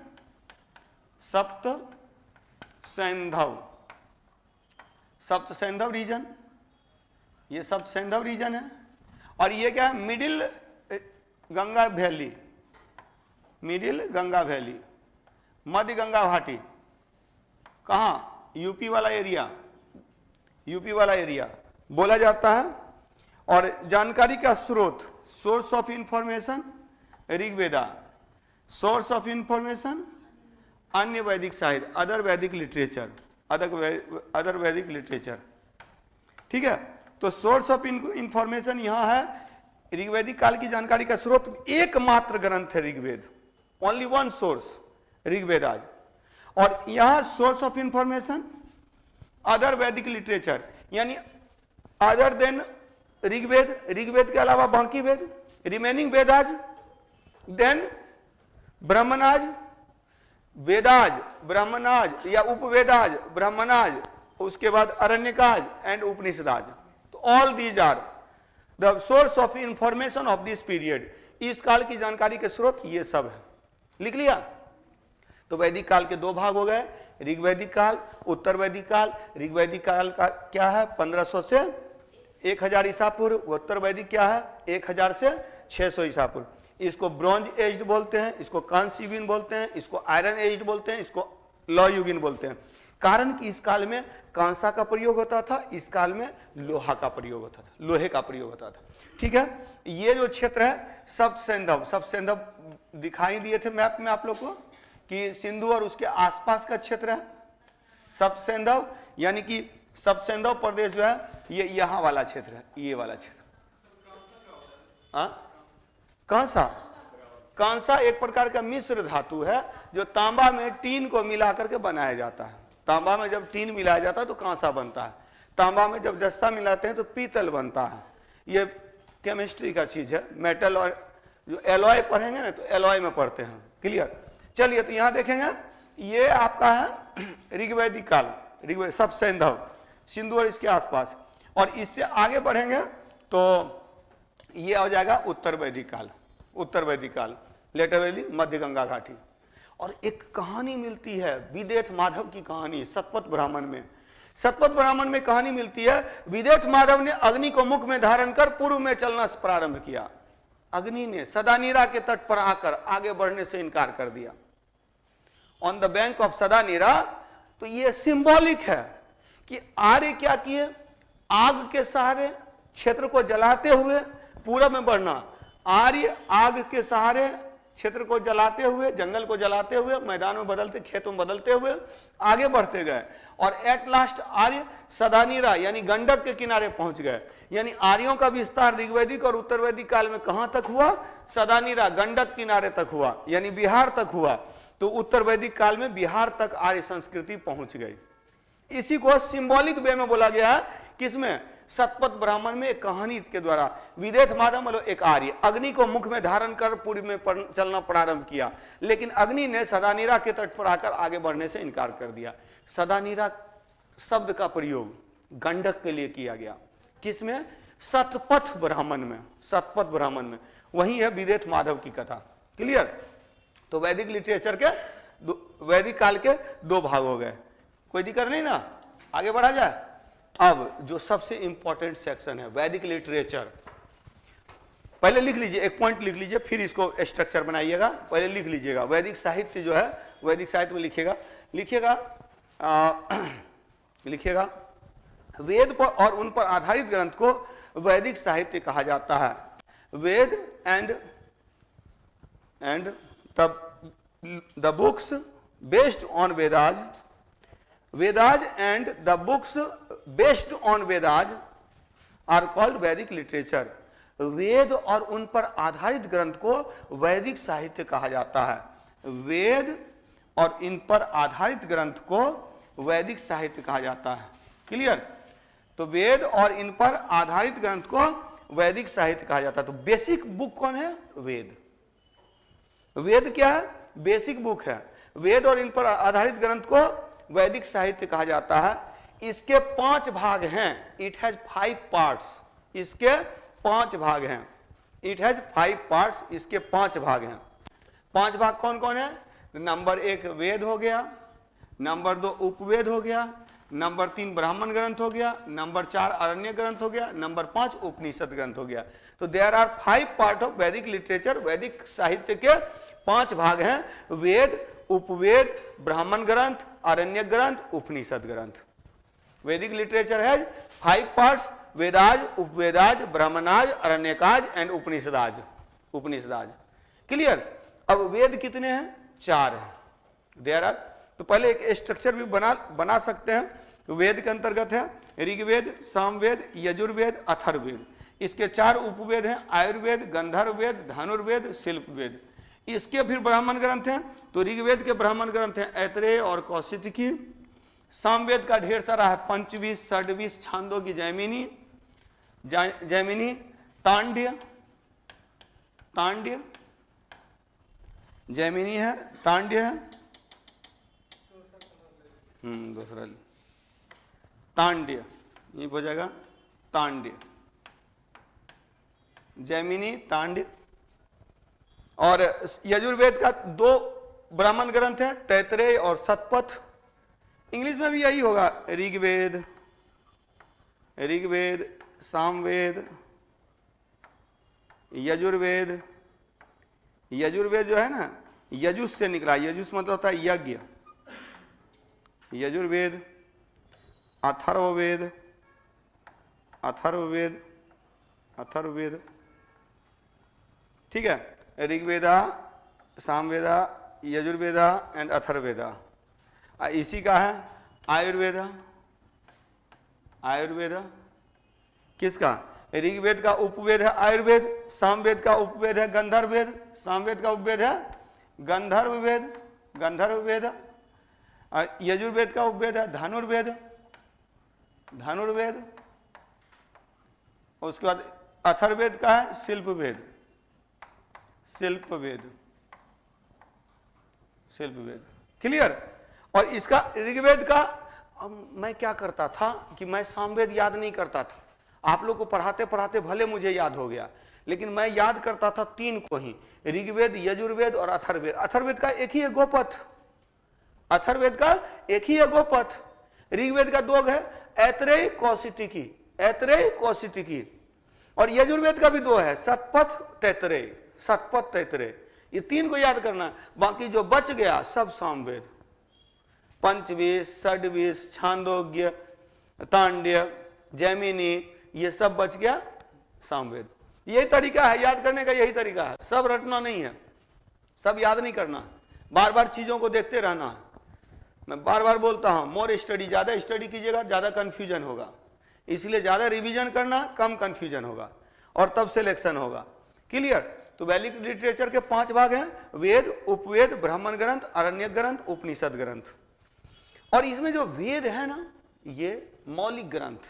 सप्त सिंधु रीजन, ये सप्त सिंधु रीजन है। और ये क्या है? Middle Ganga valley, middle Ganga valley, मध्य गंगा घाटी। कहाँ? यूपी वाला एरिया, यूपी वाला एरिया बोला जाता है। और जानकारी का स्रोत, source of information Rigveda, source of information अन्य वैदिक साहित्य, other Vedic literature, other Vedic literature. ठीक है? तो सोर्स ऑफ इंफॉर्मेशन यहां है। ऋग्वैदिक काल की जानकारी का स्रोत एकमात्र ग्रंथ है Rigveda, only one source, Rigveda आज। और यहां source of information other Vedic literature, यानी अदर देन ऋग्वेद, ऋग्वेद के अलावा बाकी वेद, रिमेनिंग वेदाज, देन ब्राह्मणाज, वेदाज, ब्राह्मणाज या उपवेदाज, ब्राह्मणाज, उसके बाद अरण्यकाज एंड उपनिषदाज। तो all these are the source of information of this period. इस काल की जानकारी के स्रोत ये सब है। लिख लिया? तो वैदिक काल के दो भाग हो गए, ऋग्वैदिक काल, उत्तर वैदिक काल। ऋग्वैदिक काल का क्या है? 1500 से 1000 ईसा पूर्व। उत्तर वैदिक क्या है? 1000 से 600 ईसा पूर्व। इसको ब्रॉन्ज एज्ड बोलते हैं, इसको कांस्य युगीन बोलते हैं, इसको आयरन एज्ड बोलते हैं, इसको लौह युगीन बोलते हैं। कारण कि इस काल में कांसा का प्रयोग होता था, इस काल में लोहा का प्रयोग होता था, लोहे का प्रयोग होता था। ठीक है? ये जो क्षेत्र है सप्त सिंधु दिखाई दिए थे मैप में आप लोग को कि सिंधु और उसके आसपास का क्षेत्र है सप्त सिंधु, यानी कि सप्त सिंधु प्रदेश जो है ये यहाँ वाला क्षेत्र है, ये वाला क्षेत्र। कांसा एक प्रकार का मिश्र धातु है जो तांबा में टीन को मिला करके बनाया जाता है। तांबा में जब टीन मिलाया जाता है तो कांसा बनता है, तांबा में जब जस्ता मिलाते हैं तो पीतल बनता है। ये केमिस्ट्री का चीज है। मेटल और जो एलॉय पढ़ेंगे ना तो एलॉय में पढ़ते हैं। क्लियर? चलिए, तो यहां देखेंगे ये आपका है ऋग्वैदिक काल, ऋग्वेद सप्त सिंधु। सिंधु और इसके आसपास। और इससे आगे बढ़ेंगे तो ये हो जाएगा उत्तर वैदिक काल, उत्तर वैदिक काल, लेटर वैदिक, मध्य गंगा घाटी। और एक कहानी मिलती है विदेथ माधव की कहानी सतपथ ब्राह्मण में। सतपथ ब्राह्मण में कहानी मिलती है, विदेथ माधव ने अग्नि को मुख में धारण कर पूर्व में चलना प्रारंभ किया। अग्नि ने सदानीरा के तट पर आकर आगे बढ़ने से इनकार कर दिया। On the bank of Sadanira. तो ये सिंबॉलिक है कि आर्य क्या किए, आग के सहारे क्षेत्र को जलाते हुए पूरब में बढ़ना। आर्य आग के सहारे क्षेत्र को जलाते हुए, जंगल को जलाते हुए, मैदान में बदलते, खेतों में बदलते हुए आगे बढ़ते गए और एट लास्ट आर्य सदानीरा यानी गंडक के किनारे पहुंच गए। यानी आर्यों का विस्तार ऋग्वैदिक और उत्तर वैदिक काल में कहां तक हुआ, सदानीरा गंडक किनारे तक हुआ, यानी बिहार तक हुआ। तो उत्तर वैदिक काल में बिहार तक आर्य संस्कृति पहुंच गई। इसी को सिंबॉलिक वे में बोला गया है, किसमें, सतपथ ब्राह्मण में एक कहानी के द्वारा। विदेथ माधव मतलब एक आर्य अग्नि को मुख में धारण कर पूर्व में चलना प्रारंभ किया, लेकिन अग्नि ने सदानीरा के तट पर आकर आगे बढ़ने से इनकार कर दिया। सदानीरा शब्द का प्रयोग गंडक के लिए किया गया, किसमें, सतपथ ब्राह्मण में, सतपथ ब्राह्मण में। वही है विदेथ माधव की कथा। क्लियर। तो वैदिक लिटरेचर के वैदिक काल के दो भाग हो गए, कोई दिक्कत नहीं ना, आगे बढ़ा जाए। अब जो सबसे इंपॉर्टेंट सेक्शन है वैदिक लिटरेचर, पहले लिख लीजिए, एक पॉइंट लिख लीजिए, फिर इसको स्ट्रक्चर बनाइएगा। पहले लिख लीजिएगा वैदिक साहित्य जो है, वैदिक साहित्य में लिखिएगा वेद पर और उन पर आधारित ग्रंथ को वैदिक साहित्य कहा जाता है। Veda and the books based on Vedas, Vedas and the books based on Vedas are called Vedic literature. Veda और उन पर आधारित ग्रंथ को वैदिक साहित्य कहा जाता है। वेद और इन पर आधारित ग्रंथ को वैदिक साहित्य कहा जाता है। क्लियर। तो वेद और इन पर आधारित ग्रंथ को वैदिक साहित्य कहा जाता है। तो बेसिक बुक कौन है, वेद। वेद क्या है, बेसिक बुक है। वेद और इन पर आधारित ग्रंथ को वैदिक साहित्य कहा जाता है। इसके 5 भाग हैं, इट हैज 5 पार्ट्स, इसके 5 भाग हैं, इट हैज 5 पार्ट्स, इसके 5 भाग हैं। 5 भाग कौन कौन है, नंबर 1 वेद हो गया, नंबर 2 उपवेद हो गया, नंबर 3 ब्राह्मण ग्रंथ हो गया, नंबर 4 अरण्य ग्रंथ हो गया, नंबर 5 उपनिषद ग्रंथ हो गया। तो देयर आर 5 पार्ट ऑफ वैदिक लिटरेचर। वैदिक साहित्य के 5 भाग हैं, वेद, उपवेद, ब्राह्मण ग्रंथ, अरण्य ग्रंथ, उपनिषद ग्रंथ। वैदिक लिटरेचर है 5 parts, Vedas, Upavedas, Brahmanas, Aranyakas and Upanishads. Clear. अब वेद कितने हैं, 4 हैं। देयर आर, तो पहले एक स्ट्रक्चर भी बना सकते हैं। तो वेद के अंतर्गत है ऋग्वेद, सामवेद, यजुर्वेद, अथर्ववेद। इसके 4 उपवेद हैं, आयुर्वेद, गंधर्ववेद, धनुर्वेद, शिल्पवेद। इसके फिर ब्राह्मण ग्रंथ हैं। तो ऋग्वेद के ब्राह्मण ग्रंथ हैं ऐतरेय और कौशिकी। सामवेद का ढेर सारा है, पंचवी, षड्वी, छांदोग्य, जैमिनी, तांड्य, जैमिनी है, तांड्य है, दूसरा तांड्य, ये हो जाएगा तांड्य, जैमिनी, तांड्य। और यजुर्वेद का 2 ब्राह्मण ग्रंथ हैं, तैतरेय और सतपथ। इंग्लिश में भी यही होगा, ऋग्वेद, सामवेद, यजुर्वेद। यजुर्वेद जो है ना, यजुस से निकला, यजुस मतलब होता है यज्ञ। यजुर्वेद, अथर्ववेद, ठीक है। ऋग्वेदा, सामवेदा, यजुर्वेदा एंड अथर्ववेदा। इसी का है आयुर्वेदा। किसका, ऋग्वेद का उपवेद है आयुर्वेद, सामवेद का उपवेद है गंधर्ववेद, सामवेद का उपवेद है गंधर्ववेद। यजुर्वेद का उपवेद है धनुर्वेद। उसके बाद अथर्ववेद का है शिल्पवेद। क्लियर। और इसका ऋग्वेद का अब मैं क्या करता था कि मैं सामवेद याद नहीं करता था। आप लोग को पढ़ाते पढ़ाते भले मुझे याद हो गया, लेकिन मैं याद करता था 3 को ही, ऋग्वेद, यजुर्वेद और अथर्ववेद। अथर्ववेद का एक ही है गोपथ, अथर्ववेद का एक ही है गोपथ। ऋग्वेद का 2 है, ऐतरेय कौशितिकी, ऐतरेय कौशितिकी। और यजुर्वेद का भी 2 है, शतपथ तैतरेय, शतपथ तैतरेय। ये 3 को याद करना, बाकी जो बच गया सब सामवेद, पंचवेद, षड्वेद, छांदोग्य, तांड्य, जैमिनी, ये सब बच गया सामवेद। यही तरीका है याद करने का, यही तरीका है, सब रटना नहीं है, सब याद नहीं करना, बार बार चीजों को देखते रहना है। मैं बार बार बोलता हूं, मोर स्टडी, ज्यादा स्टडी कीजिएगा ज्यादा कंफ्यूजन होगा, इसलिए ज्यादा रिवीजन करना, कम कंफ्यूजन होगा और तब सिलेक्शन होगा। क्लियर? तो वैदिक लिटरेचर के 5 भाग हैं, वेद, उपवेद, ब्राह्मण ग्रंथ, अरण्यक ग्रंथ, उपनिषद ग्रंथ। और इसमें जो वेद है ना, ये मौलिक ग्रंथ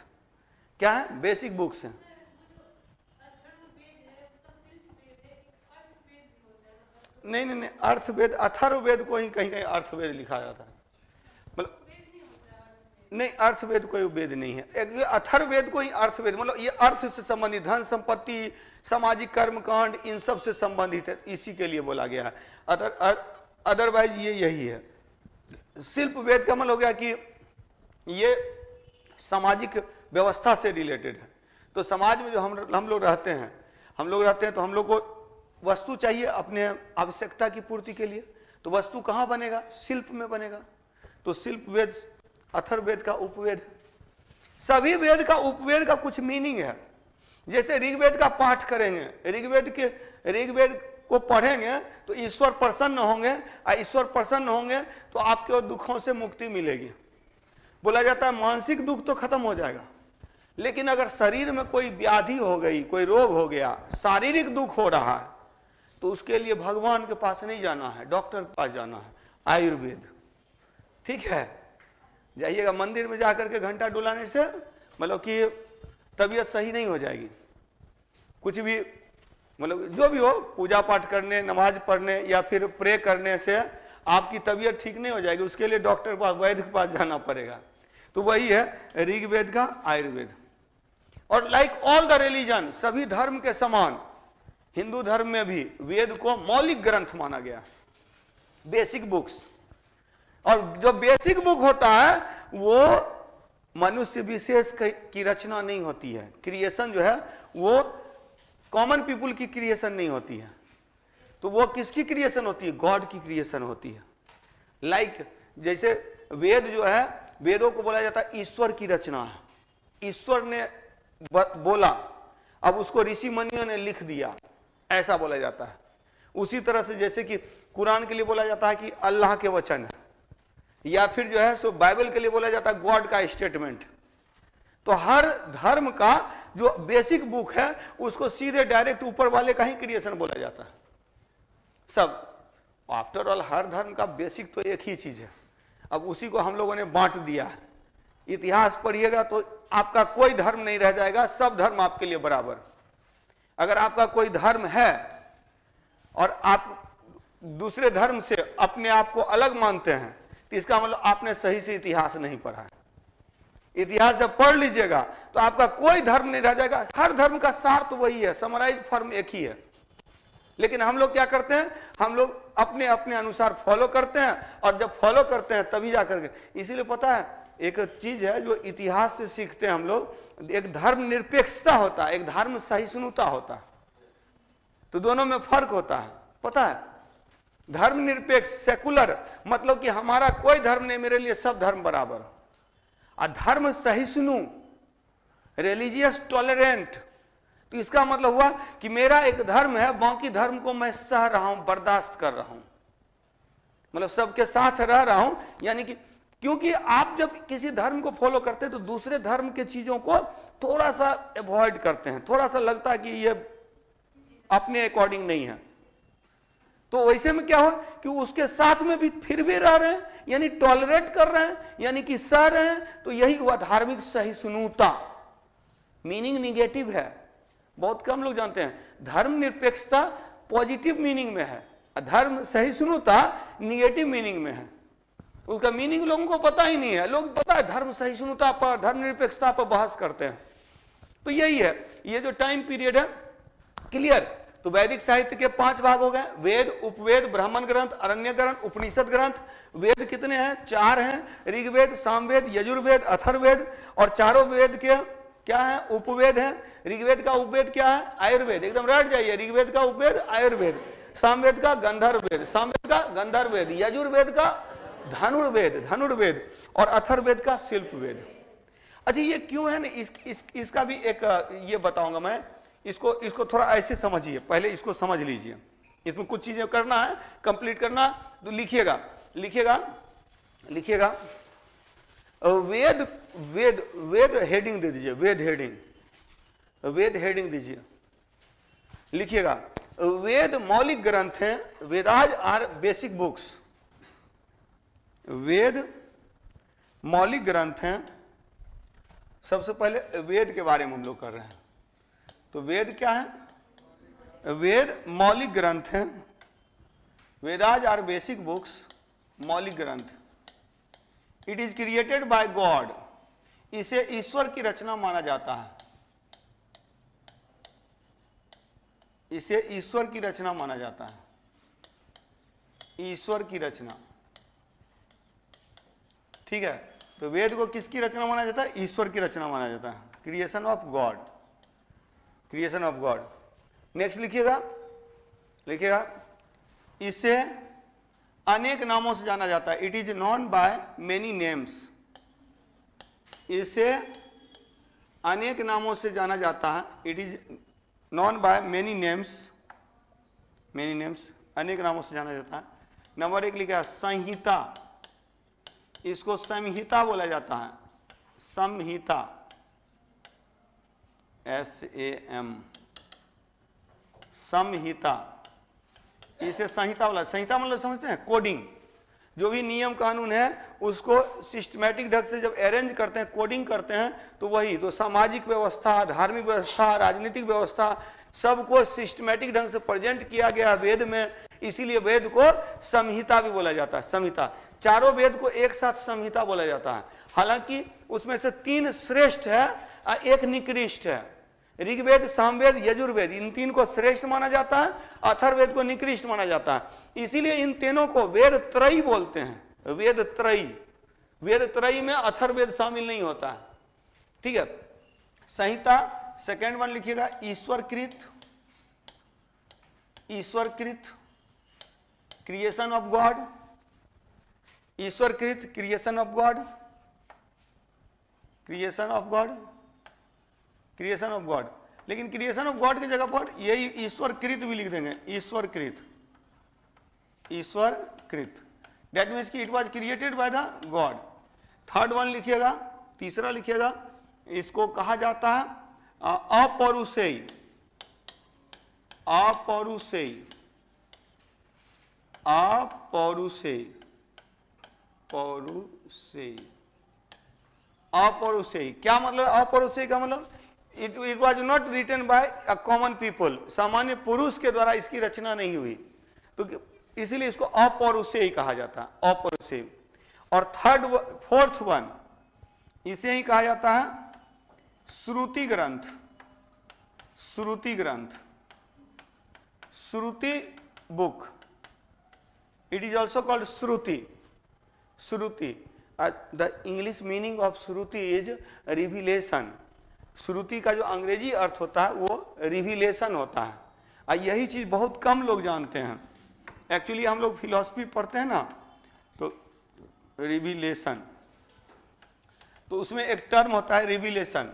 क्या है, बेसिक बुक्स हैं। नहीं, अर्थवेद, अथर्ववेद को ही कहीं कहीं अर्थवेद लिखा जाता है, मतलब नहीं, अर्थवेद कोई वेद नहीं है, एक अथर्ववेद को ही अर्थवेद, मतलब ये अर्थ से संबंधित, धन संपत्ति, सामाजिक कर्म कांड, इन सब से संबंधित है, इसी के लिए बोला गया है। अदरवाइज ये यही है। शिल्प वेद का मतलब हो गया कि ये सामाजिक व्यवस्था से रिलेटेड है। तो समाज में जो हम लोग रहते हैं तो हम लोग को वस्तु चाहिए अपने आवश्यकता की पूर्ति के लिए, तो वस्तु कहाँ बनेगा, शिल्प में बनेगा। तो शिल्प वेद अथर्ववेद का उपवेद, सभी वेद का उपवेद का कुछ मीनिंग है। जैसे ऋग्वेद का पाठ करेंगे, ऋग्वेद को पढ़ेंगे तो ईश्वर प्रसन्न होंगे, और ईश्वर प्रसन्न होंगे तो आपके दुखों से मुक्ति मिलेगी। बोला जाता है मानसिक दुख तो खत्म हो जाएगा, लेकिन अगर शरीर में कोई व्याधि हो गई, कोई रोग हो गया, शारीरिक दुख हो रहा है, तो उसके लिए भगवान के पास नहीं जाना है, डॉक्टर के पास जाना है, आयुर्वेद। ठीक है, जाइएगा मंदिर में जाकर के घंटा डुलाने से मतलब कि तबीयत सही नहीं हो जाएगी। कुछ भी मतलब जो भी हो, पूजा पाठ करने, नमाज पढ़ने या फिर प्रे करने से आपकी तबीयत ठीक नहीं हो जाएगी, उसके लिए डॉक्टर के पास, वैद्य के पास जाना पड़ेगा। तो वही है ऋग्वेद का आयुर्वेद। और लाइक ऑल द रिलीजन, सभी धर्म के समान हिंदू धर्म में भी वेद को मौलिक ग्रंथ माना गया, बेसिक बुक्स। और जो बेसिक बुक होता है वो मनुष्य विशेष की रचना नहीं होती है, क्रिएशन जो है वो कॉमन पीपुल की क्रिएशन नहीं होती है, तो वो किसकी क्रिएशन होती है, गॉड की क्रिएशन होती है। लाइक जैसे वेद जो है, वेदों को बोला जाता है ईश्वर की रचना है, ईश्वर ने बोला, अब उसको ऋषि मुनियों ने लिख दिया, ऐसा बोला जाता है। उसी तरह से जैसे कि कुरान के लिए बोला जाता है कि अल्लाह के वचन है, या फिर जो है सो बाइबल के लिए बोला जाता है गॉड का स्टेटमेंट। तो हर धर्म का जो बेसिक बुक है उसको सीधे डायरेक्ट ऊपर वाले का ही क्रिएशन बोला जाता है सब। आफ्टर ऑल हर धर्म का बेसिक तो एक ही चीज है, अब उसी को हम लोगों ने बांट दिया है। इतिहास पढ़िएगा तो आपका कोई धर्म नहीं रह जाएगा, सब धर्म आपके लिए बराबर। अगर आपका कोई धर्म है और आप दूसरे धर्म से अपने आप को अलग मानते हैं, तो इसका मतलब आपने सही से इतिहास नहीं पढ़ा है। इतिहास जब पढ़ लीजिएगा तो आपका कोई धर्म नहीं रह जाएगा। हर धर्म का सार तो वही है, समराइज फॉर्म एक ही है। लेकिन हम लोग क्या करते हैं, हम लोग अपने अपने अनुसार फॉलो करते हैं, और जब फॉलो करते हैं तभी जाकर के, इसीलिए पता है एक चीज है जो इतिहास से सीखते हैं हम लोग, एक धर्म निरपेक्षता होता है, एक धर्म सहिष्णुता होता है। तो दोनों में फर्क होता है, पता है। धर्म निरपेक्ष सेकुलर मतलब कि हमारा कोई धर्म नहीं, मेरे लिए सब धर्म बराबर। और धर्म सहिष्णु रिलीजियस टॉलरेंट, तो इसका मतलब हुआ कि मेरा एक धर्म है, बाकी धर्म को मैं सह रहा हूं, बर्दाश्त कर रहा हूं, मतलब सबके साथ रह रहा हूं। यानी कि क्योंकि आप जब किसी धर्म को फॉलो करते हैं तो दूसरे धर्म के चीजों को थोड़ा सा अवॉइड करते हैं, थोड़ा सा लगता है कि ये अपने अकॉर्डिंग नहीं है। तो वैसे में क्या हो कि उसके साथ में भी फिर भी रह रहे हैं, यानी टॉलरेट कर रहे हैं, यानी कि सह रहे हैं। तो यही हुआ धार्मिक सहिष्णुता। मीनिंग निगेटिव है, बहुत कम लोग जानते हैं। धर्म निरपेक्षता पॉजिटिव मीनिंग में है, धर्म सहिष्णुता निगेटिव मीनिंग में है। उसका मीनिंग लोगों को पता ही नहीं है। लोग पता है धर्म सहिष्णुता पर, धर्मनिरपेक्षता पर बहस करते हैं। तो यही है ये जो टाइम पीरियड है। क्लियर? तो वैदिक साहित्य के 5 भाग हो गए, वेद, उपवेद, ब्राह्मण ग्रंथ, अरण्य ग्रंथ, उपनिषद ग्रंथ। वेद कितने हैं? 4 हैं, ऋग्वेद, सामवेद, यजुर्वेद, अथर्ववेद। और चारों वेद के क्या है? उपवेद है। ऋग्वेद का उपवेद क्या है? आयुर्वेद। एकदम रट जाइए, ऋग्वेद का उपवेद आयुर्वेद, सामवेद का गंधर्ववेद, सामवेद का गंधर्ववेद, यजुर्वेद का धनुर्वेद और अथर्ववेद का शिल्पवेद। अच्छा ये क्यों है ना, इसका भी एक ये बताऊंगा मैं। इसको थोड़ा ऐसे समझिए, पहले इसको समझ लीजिए। इसमें कुछ चीजें करना है, कंप्लीट करना। तो लिखिएगा वेद हेडिंग दे दीजिए, वेद हेडिंग दीजिए। लिखिएगा वेद मौलिक ग्रंथ हैं, वेदाज आर बेसिक बुक्स। वेद मौलिक ग्रंथ हैं। सबसे पहले वेद के बारे में हम लोग कर रहे हैं। तो वेद क्या है? वेद मौलिक ग्रंथ हैं, वेदाज आर बेसिक बुक्स, मौलिक ग्रंथ। It is created by God, इसे ईश्वर की रचना माना जाता है, इसे ईश्वर की रचना माना जाता है, ईश्वर की रचना। ठीक है? तो वेद को किसकी रचना माना जाता है? ईश्वर की रचना माना जाता है, creation of God, creation of God. Next लिखिएगा इसे अनेक नामों से जाना जाता है। It is known by many names, इसे अनेक नामों से जाना जाता है। It is known by many names, अनेक नामों से जाना जाता है। नंबर 1 लिखा संहिता, इसको संहिता बोला जाता है, संहिता, SAM, संहिता। इसे संहिता बोला। संहिता मतलब समझते हैं? कोडिंग। जो भी नियम कानून है उसको सिस्टमैटिक ढंग से जब अरेंज करते हैं, कोडिंग करते हैं, तो वही तो सामाजिक व्यवस्था, धार्मिक व्यवस्था, राजनीतिक व्यवस्था, सबको सिस्टमैटिक ढंग से प्रेजेंट किया गया वेद में। इसीलिए वेद को संहिता भी बोला जाता है, संहिता। चारों वेद को एक साथ संहिता बोला जाता है। हालांकि उसमें से 3 श्रेष्ठ है और 1 निकृष्ट है। ऋग्वेद, सामवेद, यजुर्वेद, इन 3 को श्रेष्ठ माना जाता है, अथर्ववेद को निकृष्ट माना जाता है। इसीलिए इन तीनों को वेद त्रयी बोलते हैं, वेद त्रयी। वेद त्रयी में अथर्ववेद शामिल नहीं होता है। ठीक है? संहिता। सेकेंड वन लिखिएगा ईश्वरकृत, क्रिएशन ऑफ गॉड, ईश्वरकृत creation of God, creation of God. लेकिन क्रिएशन ऑफ गॉड की जगह पर यही ईश्वरकृत भी लिख देंगे, ईश्वरकृत। दैट मीन्स कि it was created by the God. Third one लिखिएगा, तीसरा लिखिएगा, इसको कहा जाता है अपौरुषेय, अपौरुषेय। क्या मतलब अपौरुषेय का मतलब? It was not written by a common people, सामान्य पुरुष के द्वारा इसकी रचना नहीं हुई, तो इसीलिए इसको अपौरुषेय कहा जाता है, अपौरुषेय। और फोर्थ वन इसे ही कहा जाता है श्रुति ग्रंथ, Shruti book. It is also called Shruti. The English meaning of Shruti is revelation. Shruti का जो अंग्रेजी अर्थ होता है वो रिविलेशन होता है, और यही चीज बहुत कम लोग जानते हैं। एक्चुअली हम लोग फिलॉसफी पढ़ते हैं ना, तो रिविलेशन, तो उसमें एक टर्म होता है रिविलेशन,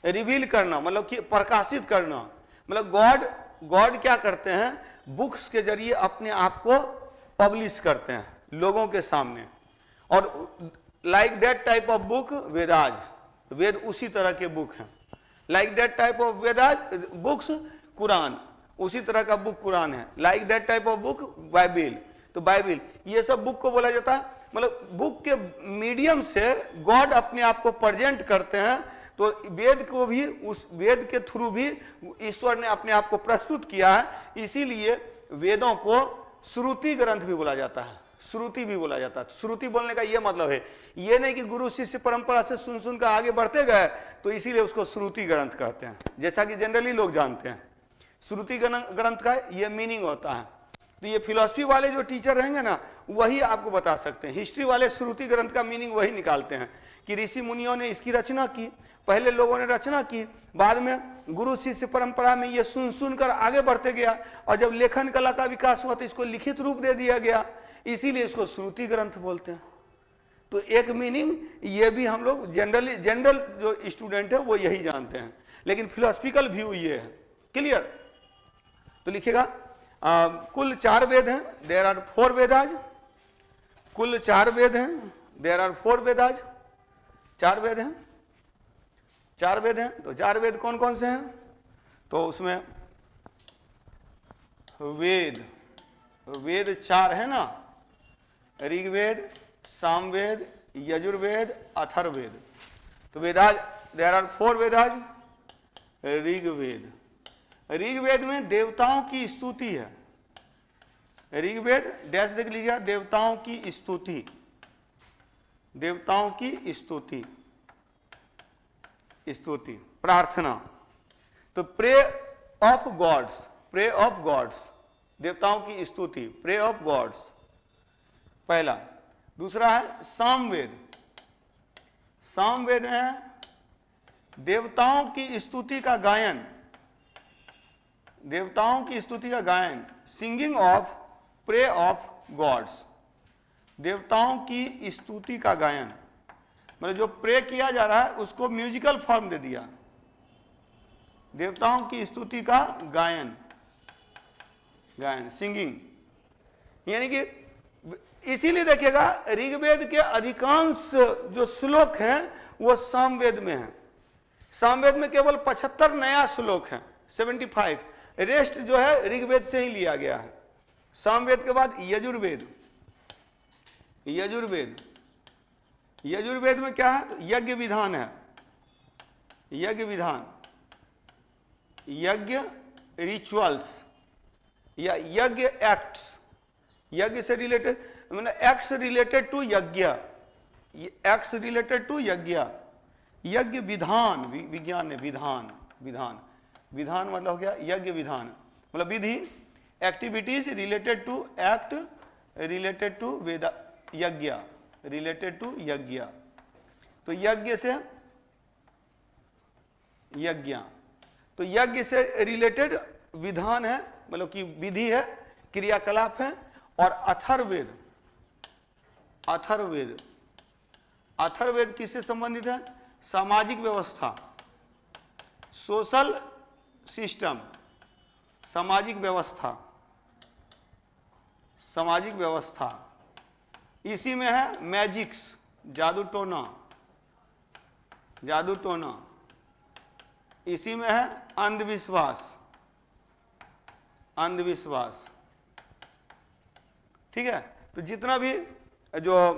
रिवील करना, मतलब कि प्रकाशित करना। मतलब गॉड क्या करते हैं? बुक्स के जरिए अपने आप को पब्लिश करते हैं लोगों के सामने। और like that type of book Vedas, Veda उसी तरह के बुक हैं। Like that type of Vedas books Quran, उसी तरह का बुक कुरान है। Like that type of book Bible, तो बाइबिल, ये सब बुक को बोला जाता है। मतलब बुक के मीडियम से गॉड अपने आप को प्रेजेंट करते हैं। तो वेद को भी, उस वेद के थ्रू भी ईश्वर ने अपने आप को प्रस्तुत किया है। इसीलिए वेदों को श्रुति ग्रंथ भी बोला जाता है, श्रुति भी बोला जाता है। श्रुति बोलने का ये मतलब है, ये नहीं कि गुरु शिष्य परंपरा से सुन सुन कर आगे बढ़ते गए तो इसीलिए उसको श्रुति ग्रंथ कहते हैं, जैसा कि जनरली लोग जानते हैं। श्रुति ग्रंथ का ये मीनिंग होता है। तो ये फिलॉसफी वाले जो टीचर रहेंगे ना, वही आपको बता सकते हैं। हिस्ट्री वाले श्रुति ग्रंथ का मीनिंग वही निकालते हैं कि ऋषि मुनियों ने इसकी रचना की, पहले लोगों ने रचना की, बाद में गुरु शिष्य परंपरा में ये सुन सुन कर आगे बढ़ते गया, और जब लेखन कला का विकास हुआ तो इसको लिखित रूप दे दिया गया, इसीलिए इसको श्रुति ग्रंथ बोलते हैं। तो एक मीनिंग ये भी हम लोग जनरल जो स्टूडेंट है वो यही जानते हैं, लेकिन फिलोसफिकल व्यू ये है। क्लियर? तो लिखिएगा कुल 4 वेद हैं, देयर आर 4 वेदाज। कुल 4 वेद हैं, देयर आर 4 वेदाज। 4 वेद हैं, 4 वेद हैं। तो 4 वेद कौन कौन से हैं? तो उसमें वेद 4 है ना, ऋग्वेद, सामवेद, यजुर्वेद, अथर्ववेद। तो वेदाज, देयर आर 4 वेदाज। ऋग्वेद, ऋग्वेद में देवताओं की स्तुति है। ऋग्वेद डैश देख लीजिए, देवताओं की स्तुति, देवताओं की स्तुति, स्तुति, प्रार्थना। तो pray of gods, pray of gods, देवताओं की स्तुति, प्रे ऑफ गॉड्स, पहला। दूसरा है सामवेद। सामवेद है देवताओं की स्तुति का गायन, देवताओं की स्तुति का गायन, singing of pray of gods, देवताओं की स्तुति का गायन। मतलब जो प्रे किया जा रहा है उसको म्यूजिकल फॉर्म दे दिया, देवताओं की स्तुति का गायन, गायन, सिंगिंग। यानी कि इसीलिए देखिएगा ऋग्वेद के अधिकांश जो श्लोक हैं वो सामवेद में हैं। सामवेद में केवल 75 नया श्लोक हैं, 75। रेस्ट जो है ऋग्वेद से ही लिया गया है। सामवेद के बाद यजुर्वेद, यजुर्वेद, यजुर्वेद में क्या है? तो यज्ञ विधान है, यज्ञ विधान, यज्ञ रिचुअल्स या यज्ञ एक्ट्स, यज्ञ से रिलेटेड, मतलब एक्ट्स रिलेटेड टू यज्ञ, एक्ट्स रिलेटेड टू यज्ञ, यज्ञ विधान, विज्ञान ने विधान, विधान, विधान मतलब हो गया यज्ञ विधान, मतलब विधि, activities related to act, related to Veda, yajna, related to यज्ञ। तो यज्ञ से यज्ञ, तो यज्ञ से रिलेटेड विधान है, मतलब कि विधि है, क्रियाकलाप है। और अथर्ववेद, अथर्ववेद, अथर्ववेद किससे संबंधित है? सामाजिक व्यवस्था, सोशल सिस्टम, सामाजिक व्यवस्था, सामाजिक व्यवस्था। इसी में है मैजिक्स, जादू टोना, जादू टोना। इसी में है अंधविश्वास, अंधविश्वास। ठीक है? तो जितना भी जो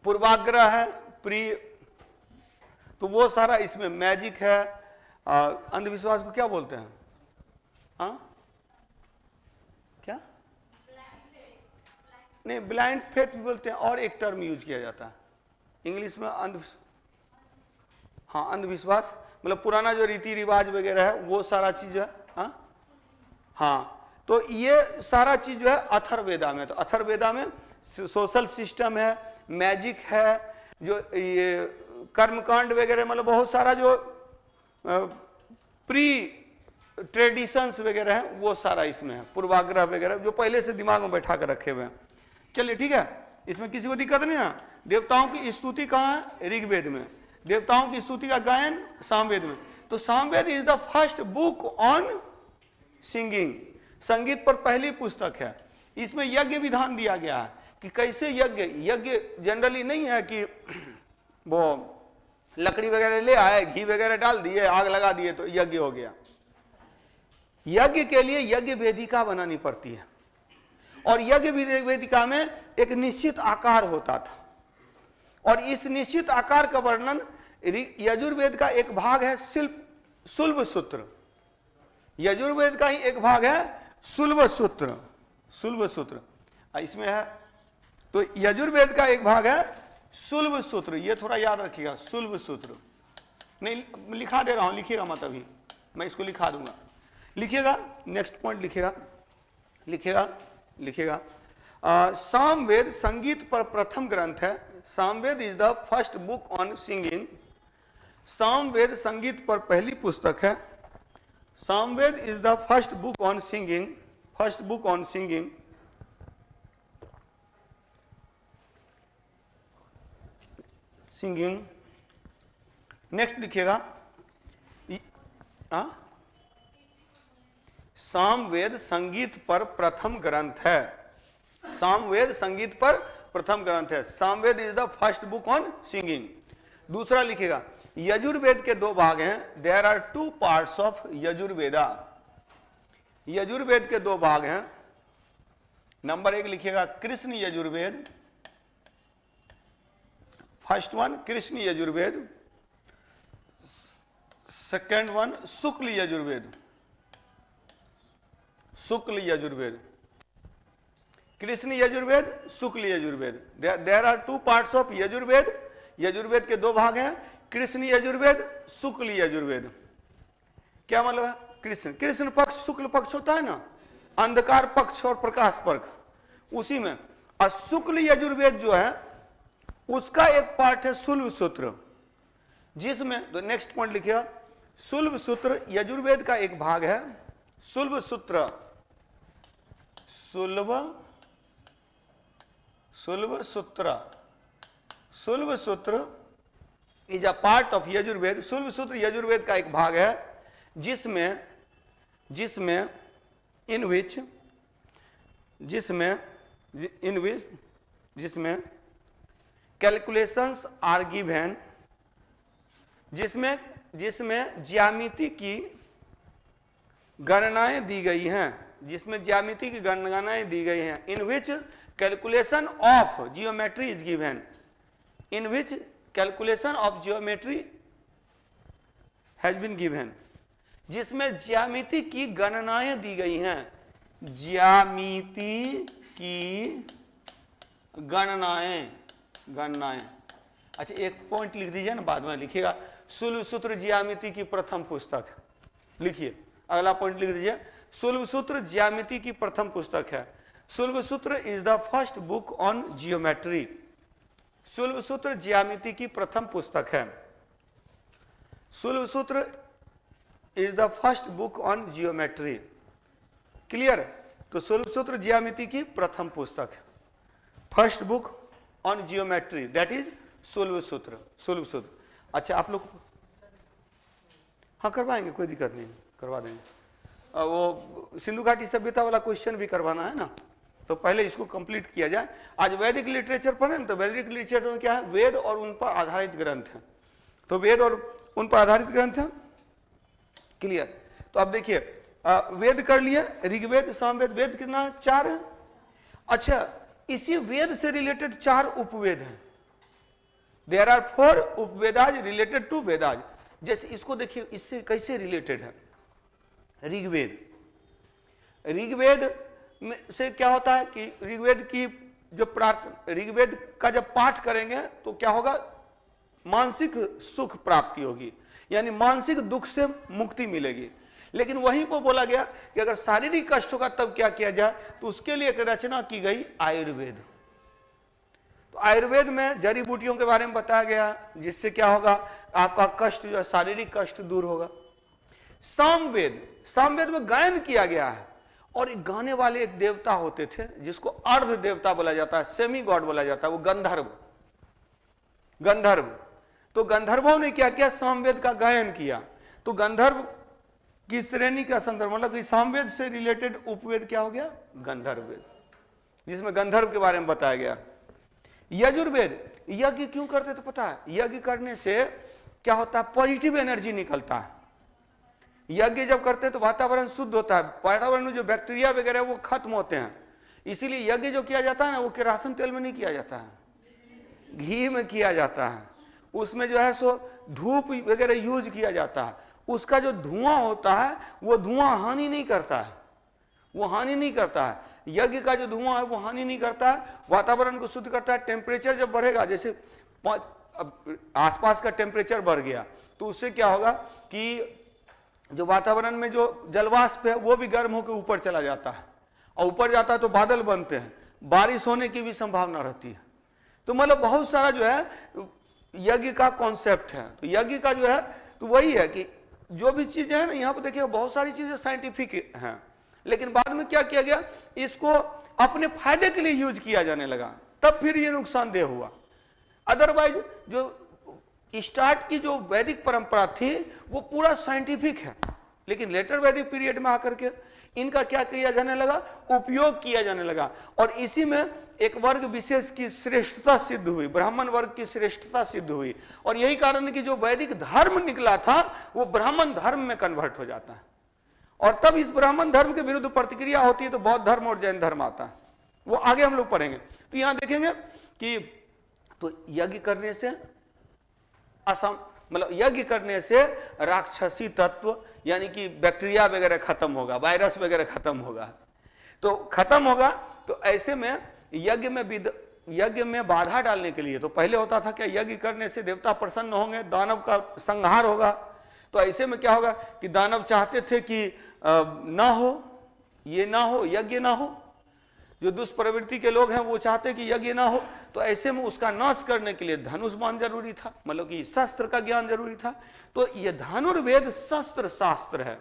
पूर्वाग्रह है, प्री, तो वो सारा इसमें, मैजिक है। अंधविश्वास को क्या बोलते हैं? हाँ, क्या? नहीं, ब्लाइंड फेथ भी बोलते हैं, और एक टर्म यूज किया जाता है इंग्लिश में, हाँ, अंधविश्वास, मतलब पुराना जो रीति रिवाज वगैरह है वो सारा चीज है। हाँ हाँ, तो ये सारा चीज जो है अथर्ववेदा में। तो अथर्ववेदा में सोशल सिस्टम है, मैजिक है, जो ये कर्मकांड वगैरह, मतलब बहुत सारा जो प्री ट्रेडिशंस वगैरह है वो सारा इसमें है, पूर्वाग्रह वगैरह जो पहले से दिमाग में बैठा कर रखे हुए हैं। चलिए ठीक है, इसमें किसी को दिक्कत नहीं ना। देवताओं की स्तुति कहाँ है? ऋग्वेद में। देवताओं की स्तुति का गायन सामवेद में। तो Samaveda is the first book on singing, संगीत पर पहली पुस्तक है। इसमें यज्ञ विधान दिया गया है कि कैसे यज्ञ, यज्ञ जनरली नहीं है कि वो लकड़ी वगैरह ले आए, घी वगैरह डाल दिए, आग लगा दिए तो यज्ञ हो गया। यज्ञ के लिए यज्ञ वेदिका बनानी पड़ती है, और यज्ञ वेदिका में एक निश्चित आकार होता था, और इस निश्चित आकार का वर्णन यजुर्वेद का एक भाग है सुल्ब सूत्र। यजुर्वेद का ही एक भाग है सुल्ब सूत्र, सुल्ब सूत्र। इसमें है तो यजुर्वेद का एक भाग है सुल्भ सूत्र, ये थोड़ा याद रखिएगा, सुल्भ सूत्र। नहीं लिखा दे रहा हूं, लिखिएगा मत अभी, मैं इसको लिखा दूंगा, लिखिएगा, नेक्स्ट पॉइंट लिखिएगा, लिखिएगा, लिखिएगा। सामवेद संगीत पर प्रथम ग्रंथ है। Samaveda is the first book on singing. Samaveda संगीत पर पहली पुस्तक है। Samaveda is the first book on singing, first book on singing. Singing. Next लिखिएगा, सामवेद संगीत पर प्रथम ग्रंथ है। सामवेद संगीत पर प्रथम ग्रंथ है। Samaveda is the first book on singing. दूसरा लिखिएगा, यजुर्वेद के दो भाग हैं। There are two parts of Yajurveda. Yajurveda के दो भाग हैं। नंबर 1 लिखिएगा Krishna Yajurveda, first one Krishna Yajurveda, second one Shukla Yajurveda, Shukla Yajurveda. Krishna Yajurveda, Shukla Yajurveda. There are two parts of Yajurveda. Yajurveda के दो भाग हैं, कृष्ण यजुर्वेद, शुक्ल यजुर्वेद। क्या मतलब है? कृष्ण, कृष्ण पक्ष, शुक्ल पक्ष होता है ना, अंधकार पक्ष और प्रकाश पक्ष, उसी में। और शुक्ल यजुर्वेद जो है उसका एक पार्ट है सुल्भ सूत्र, जिसमें तो नेक्स्ट पॉइंट लिखिए, सुल्भ सूत्र यजुर्वेद का एक भाग है। Sulba Sutra, Sulba Sutra, Sulba Sutra is a part of Yajurveda. Sulba Sutra Yajurveda का एक भाग है, जिसमें कैलकुलेशंस आर गिवन, जिसमें ज्यामिति की गणनाएं दी गई हैं, जिसमें ज्यामिति की गणनाएं दी गई हैं। In which calculation of geometry is given, in which calculation of geometry has been given, जिसमें ज्यामिति की गणनाएं दी गई हैं। ज्यामिति की गणनाएं, अच्छा एक पॉइंट लिख दीजिए ना, बाद में लिखिएगा, सुल्भ सूत्र ज्यामिति की प्रथम पुस्तक। लिखिए अगला पॉइंट लिख दीजिए, सुल्भ सूत्र ज्यामिति की प्रथम पुस्तक है। Sulba Sutra is the first book on geometry. Sulba Sutra ज्यामिति की प्रथम पुस्तक है। Sulba Sutra is the first book on geometry. Clear? तो सुल्भ सूत्र ज्यामिति की प्रथम पुस्तक है, first book on geometry, that is Sulba Sutra. Sulba सूत्र। अच्छा आप लोग हाँ करवाएंगे, कोई दिक्कत नहीं, करवा देंगे। वो सिंधु घाटी सभ्यता वाला क्वेश्चन भी करवाना है ना, तो पहले इसको कंप्लीट किया जाए। आज वैदिक लिटरेचर पढ़े ना, तो वैदिक लिटरेचर में क्या है? वेद और उन पर आधारित ग्रंथ हैं। तो वेद और उन पर आधारित ग्रंथ हैं। क्लियर? तो अब देखिए, वेद कर लिए, ऋग्वेद, सामवेद, वेद कितना है? 4 है। अच्छा, इसी वेद से रिलेटेड 4 उपवेद हैं। There are 4 Upavedas related to Vedas. जैसे इसको देखिए, इससे कैसे रिलेटेड है? ऋग्वेद, ऋग्वेद में से क्या होता है कि ऋग्वेद की जो ऋग्वेद का जब पाठ करेंगे तो क्या होगा? मानसिक सुख प्राप्ति होगी, यानी मानसिक दुख से मुक्ति मिलेगी। लेकिन वहीं पर बोला गया कि अगर शारीरिक कष्ट होगा तब क्या किया जाए, तो उसके लिए एक रचना की गई आयुर्वेद। तो आयुर्वेद में जड़ी बूटियों के बारे में बताया गया, जिससे क्या होगा? आपका कष्ट जो है, शारीरिक कष्ट दूर होगा। सामवेद, सामवेद में गायन किया गया है, और एक गाने वाले एक देवता होते थे जिसको अर्ध देवता बोला जाता है, सेमी गॉड बोला जाता है, वो गंधर्व। गंधर्व, तो गंधर्वों ने क्या किया? सामवेद का गायन किया। तो गंधर्व की श्रेणी का संदर्भ, मतलब कि सामवेद से रिलेटेड उपवेद क्या हो गया? गंधर्व वेद, जिसमें गंधर्व के बारे में बताया गया। यजुर्वेद, यज्ञ क्यों करते थे पता है? यज्ञ करने से क्या होता है? पॉजिटिव एनर्जी निकलता है। यज्ञ जब करते हैं तो वातावरण शुद्ध होता है, वातावरण में जो बैक्टीरिया वगैरह वो खत्म होते हैं। इसीलिए यज्ञ जो किया जाता है ना, वो केरासिन तेल में नहीं किया जाता है, घी में किया जाता है। उसमें जो है सो धूप वगैरह यूज किया जाता है। उसका जो धुआं होता है वो धुआं हानि नहीं करता है, वो हानि नहीं करता है। यज्ञ का जो धुआं है वो हानि नहीं करता है, वातावरण को शुद्ध करता है। टेम्परेचर जब बढ़ेगा, जैसे आसपास का टेम्परेचर बढ़ गया तो उससे क्या होगा कि जो वातावरण में जो जलवाष्प है वो भी गर्म होकर ऊपर चला जाता है, और ऊपर जाता है तो बादल बनते हैं, बारिश होने की भी संभावना रहती है। तो मतलब बहुत सारा जो है यज्ञ का कॉन्सेप्ट है। तो यज्ञ का जो है तो वही है कि जो भी चीजें हैं ना, यहाँ पर देखिए बहुत सारी चीजें साइंटिफिक हैं, लेकिन बाद में क्या किया गया, इसको अपने फायदे के लिए यूज किया जाने लगा, तब फिर ये नुकसानदेह हुआ। अदरवाइज जो स्टार्ट की जो वैदिक परंपरा थी वो पूरा साइंटिफिक है, लेकिन लेटर वैदिक पीरियड में आकर के इनका क्या किया जाने लगा, उपयोग किया जाने लगा, और इसी में एक वर्ग विशेष की श्रेष्ठता सिद्ध हुई, ब्राह्मण वर्ग की श्रेष्ठता सिद्ध हुई। और यही कारण है कि जो वैदिक धर्म निकला था वो ब्राह्मण धर्म में कन्वर्ट हो जाता है, और तब इस ब्राह्मण धर्म के विरुद्ध प्रतिक्रिया होती है तो बौद्ध धर्म और जैन धर्म आता है, वो आगे हम लोग पढ़ेंगे। तो यहां देखेंगे कि तो यज्ञ करने से मतलब यज्ञ करने से राक्षसी तत्व यानी कि बैक्टीरिया वगैरह खत्म होगा, वायरस वगैरह खत्म होगा, तो खत्म होगा। तो ऐसे में यज्ञ में बाधा डालने के लिए, तो पहले होता था कि यज्ञ करने से देवता प्रसन्न होंगे, दानव का संहार होगा। तो ऐसे में क्या होगा कि दानव चाहते थे कि ना हो, ये ना हो, यज्ञ ना हो, जो दुष्प्रवृत्ति के लोग हैं वो चाहते कि यज्ञ ना हो। तो ऐसे में उसका नाश करने के लिए धनुष बाण जरूरी था, मतलब कि शस्त्र का ज्ञान जरूरी था। तो ये धनुर्वेद शस्त्र शास्त्र है,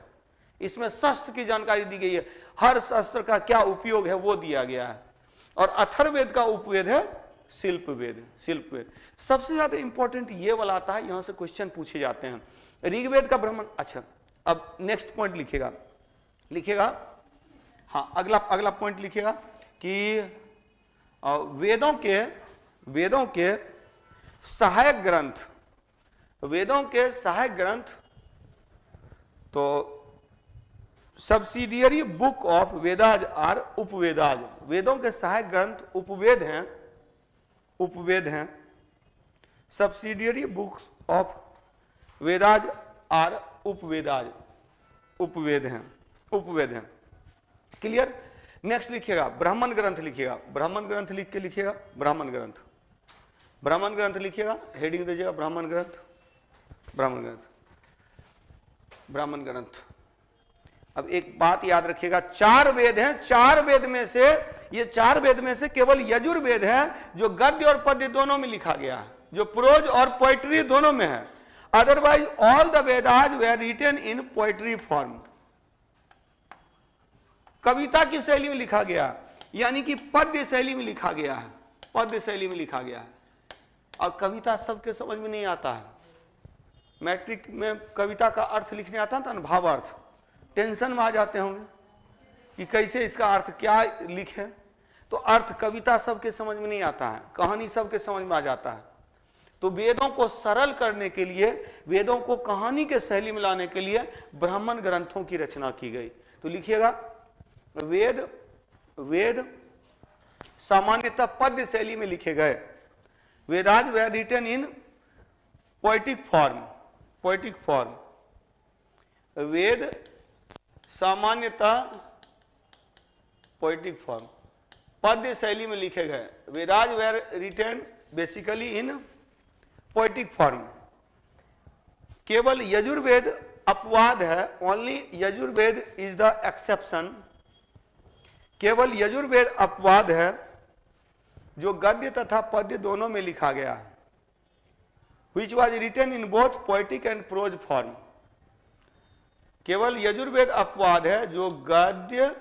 इसमें शस्त्र की जानकारी दी गई है, हर शस्त्र का क्या उपयोग है वो दिया गया है। और अथर्ववेद का उपवेद है शिल्प वेद। शिल्प वेद सबसे ज्यादा इंपॉर्टेंट ये वाला आता है, यहां से क्वेश्चन पूछे जाते हैं। ऋग्वेद का ब्राह्मण, अच्छा अब नेक्स्ट पॉइंट लिखिएगा, हाँ अगला पॉइंट लिखिएगा कि वेदों के सहायक ग्रंथ, तो subsidiary book of Vedas are Upavedas. वेदों के सहायक ग्रंथ उपवेद हैं। Subsidiary books of Vedas are Upavedas, Upaveda हैं। क्लियर। नेक्स्ट लिखिएगा ब्राह्मण ग्रंथ लिखिएगा, ब्राह्मण ग्रंथ लिख के लिखिएगा, ब्राह्मण ग्रंथ लिखिएगा, हेडिंग दीजिएगा ब्राह्मण ग्रंथ। अब एक बात याद रखिएगा, 4 वेद हैं, 4 वेद में से केवल यजुर्वेद है जो गद्य और पद्य दोनों में लिखा गया है, जो प्रोज और पोएट्री दोनों में है। Otherwise all the Vedas were written in poetry form, कविता की शैली में लिखा गया, यानी कि पद्य शैली में लिखा गया है, और कविता सबके समझ में नहीं आता है। मैट्रिक में कविता का अर्थ लिखने आता था ना, भावार्थ, टेंशन में आ जाते होंगे कि कैसे इसका अर्थ क्या लिखे। तो अर्थ कविता सबके समझ में नहीं आता है, कहानी सबके समझ में आ जाता है। तो वेदों को सरल करने के लिए, वेदों को कहानी के शैली में लाने के लिए ब्राह्मण ग्रंथों की रचना की गई। तो लिखिएगा वेद सामान्यतः पद्य शैली में लिखे गए। Vedas were written in poetic form. Veda सामान्यतः पोएटिक फॉर्म, पद्य शैली में लिखे गए। Vedas were written basically in poetic form. केवल यजुर्वेद अपवाद है, only Yajurveda is the exception. केवल यजुर्वेद अपवाद है जो गद्य तथा पद्य दोनों में लिखा गया है, which was written in both poetic and prose form। केवल यजुर्वेद अपवाद है जो गद्य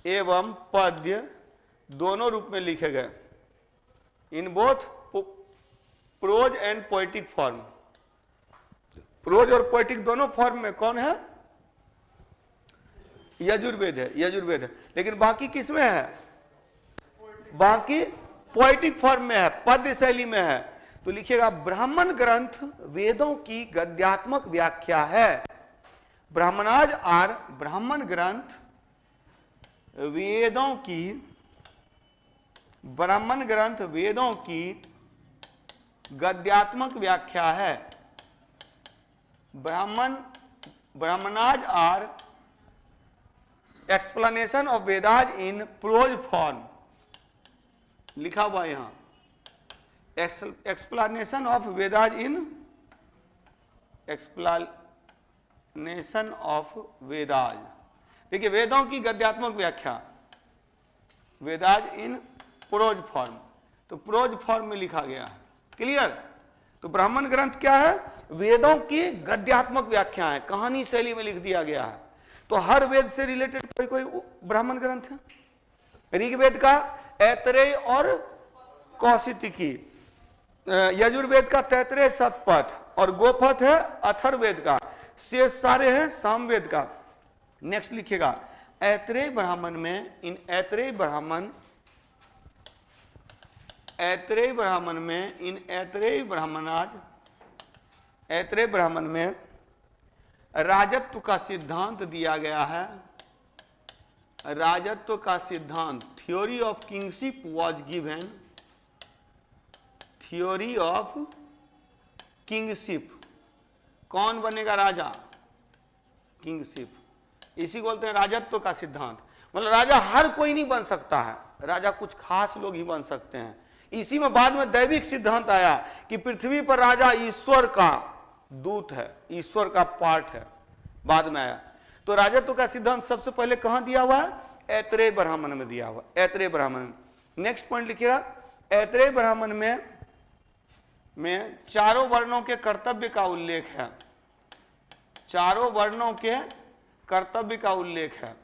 एवं पद्य दोनों रूप में लिखे गए, in both prose and poetic form. Prose और पोएटिक दोनों फॉर्म में कौन है? यजुर्वेद है। लेकिन बाकी किस में है? बाकी पोएटिक फॉर्म में है, पद्य शैली में है। तो लिखिएगा ब्राह्मण ग्रंथ वेदों की गद्यात्मक व्याख्या है। ब्राह्मणाज आर ब्राह्मण ग्रंथ वेदों की गद्यात्मक व्याख्या है। Brahmanas are explanation of Vedas in prose form लिखा हुआ है यहां, explanation of Vedas in, explanation of Vedas, देखिए वेदों की गद्यात्मक व्याख्या, वेदाज इन प्रोज फॉर्म, तो प्रोज फॉर्म में लिखा गया है। क्लियर? तो ब्राह्मण ग्रंथ क्या है? वेदों की गद्यात्मक व्याख्या है, कहानी शैली में लिख दिया गया है। तो हर वेद से रिलेटेड कोई कोई ब्राह्मण ग्रंथ है। ऋग्वेद का ऐतरेय और कौशिकी, यजुर्वेद का तैतरेय शतपथ और गोपथ है अथर्ववेद का, शेष सारे हैं सामवेद का। नेक्स्ट लिखिएगा ऐतरेय ब्राह्मण में, इन ऐतरेय ब्राह्मण में, इन ऐतरेय ब्राह्मण में राजत्व का सिद्धांत दिया गया है। राजत्व का सिद्धांत, theory of kingship was given, theory of kingship, कौन बनेगा राजा? किंगशिप, इसी को बोलते हैं राजत्व का सिद्धांत। मतलब राजा हर कोई नहीं बन सकता है, राजा कुछ खास लोग ही बन सकते हैं। इसी में बाद में दैविक सिद्धांत आया कि पृथ्वी पर राजा ईश्वर का दूत है, ईश्वर का पार्ट है, बाद में आया। तो राजत्व का सिद्धांत सबसे पहले कहां दिया हुआ है? ऐतरेय ब्राह्मण में दिया हुआ, ऐतरेय ब्राह्मण। नेक्स्ट पॉइंट लिखिएगा ऐतरेय ब्राह्मण में चारों वर्णों के कर्तव्य का उल्लेख है, चारों वर्णों के कर्तव्य का उल्लेख है।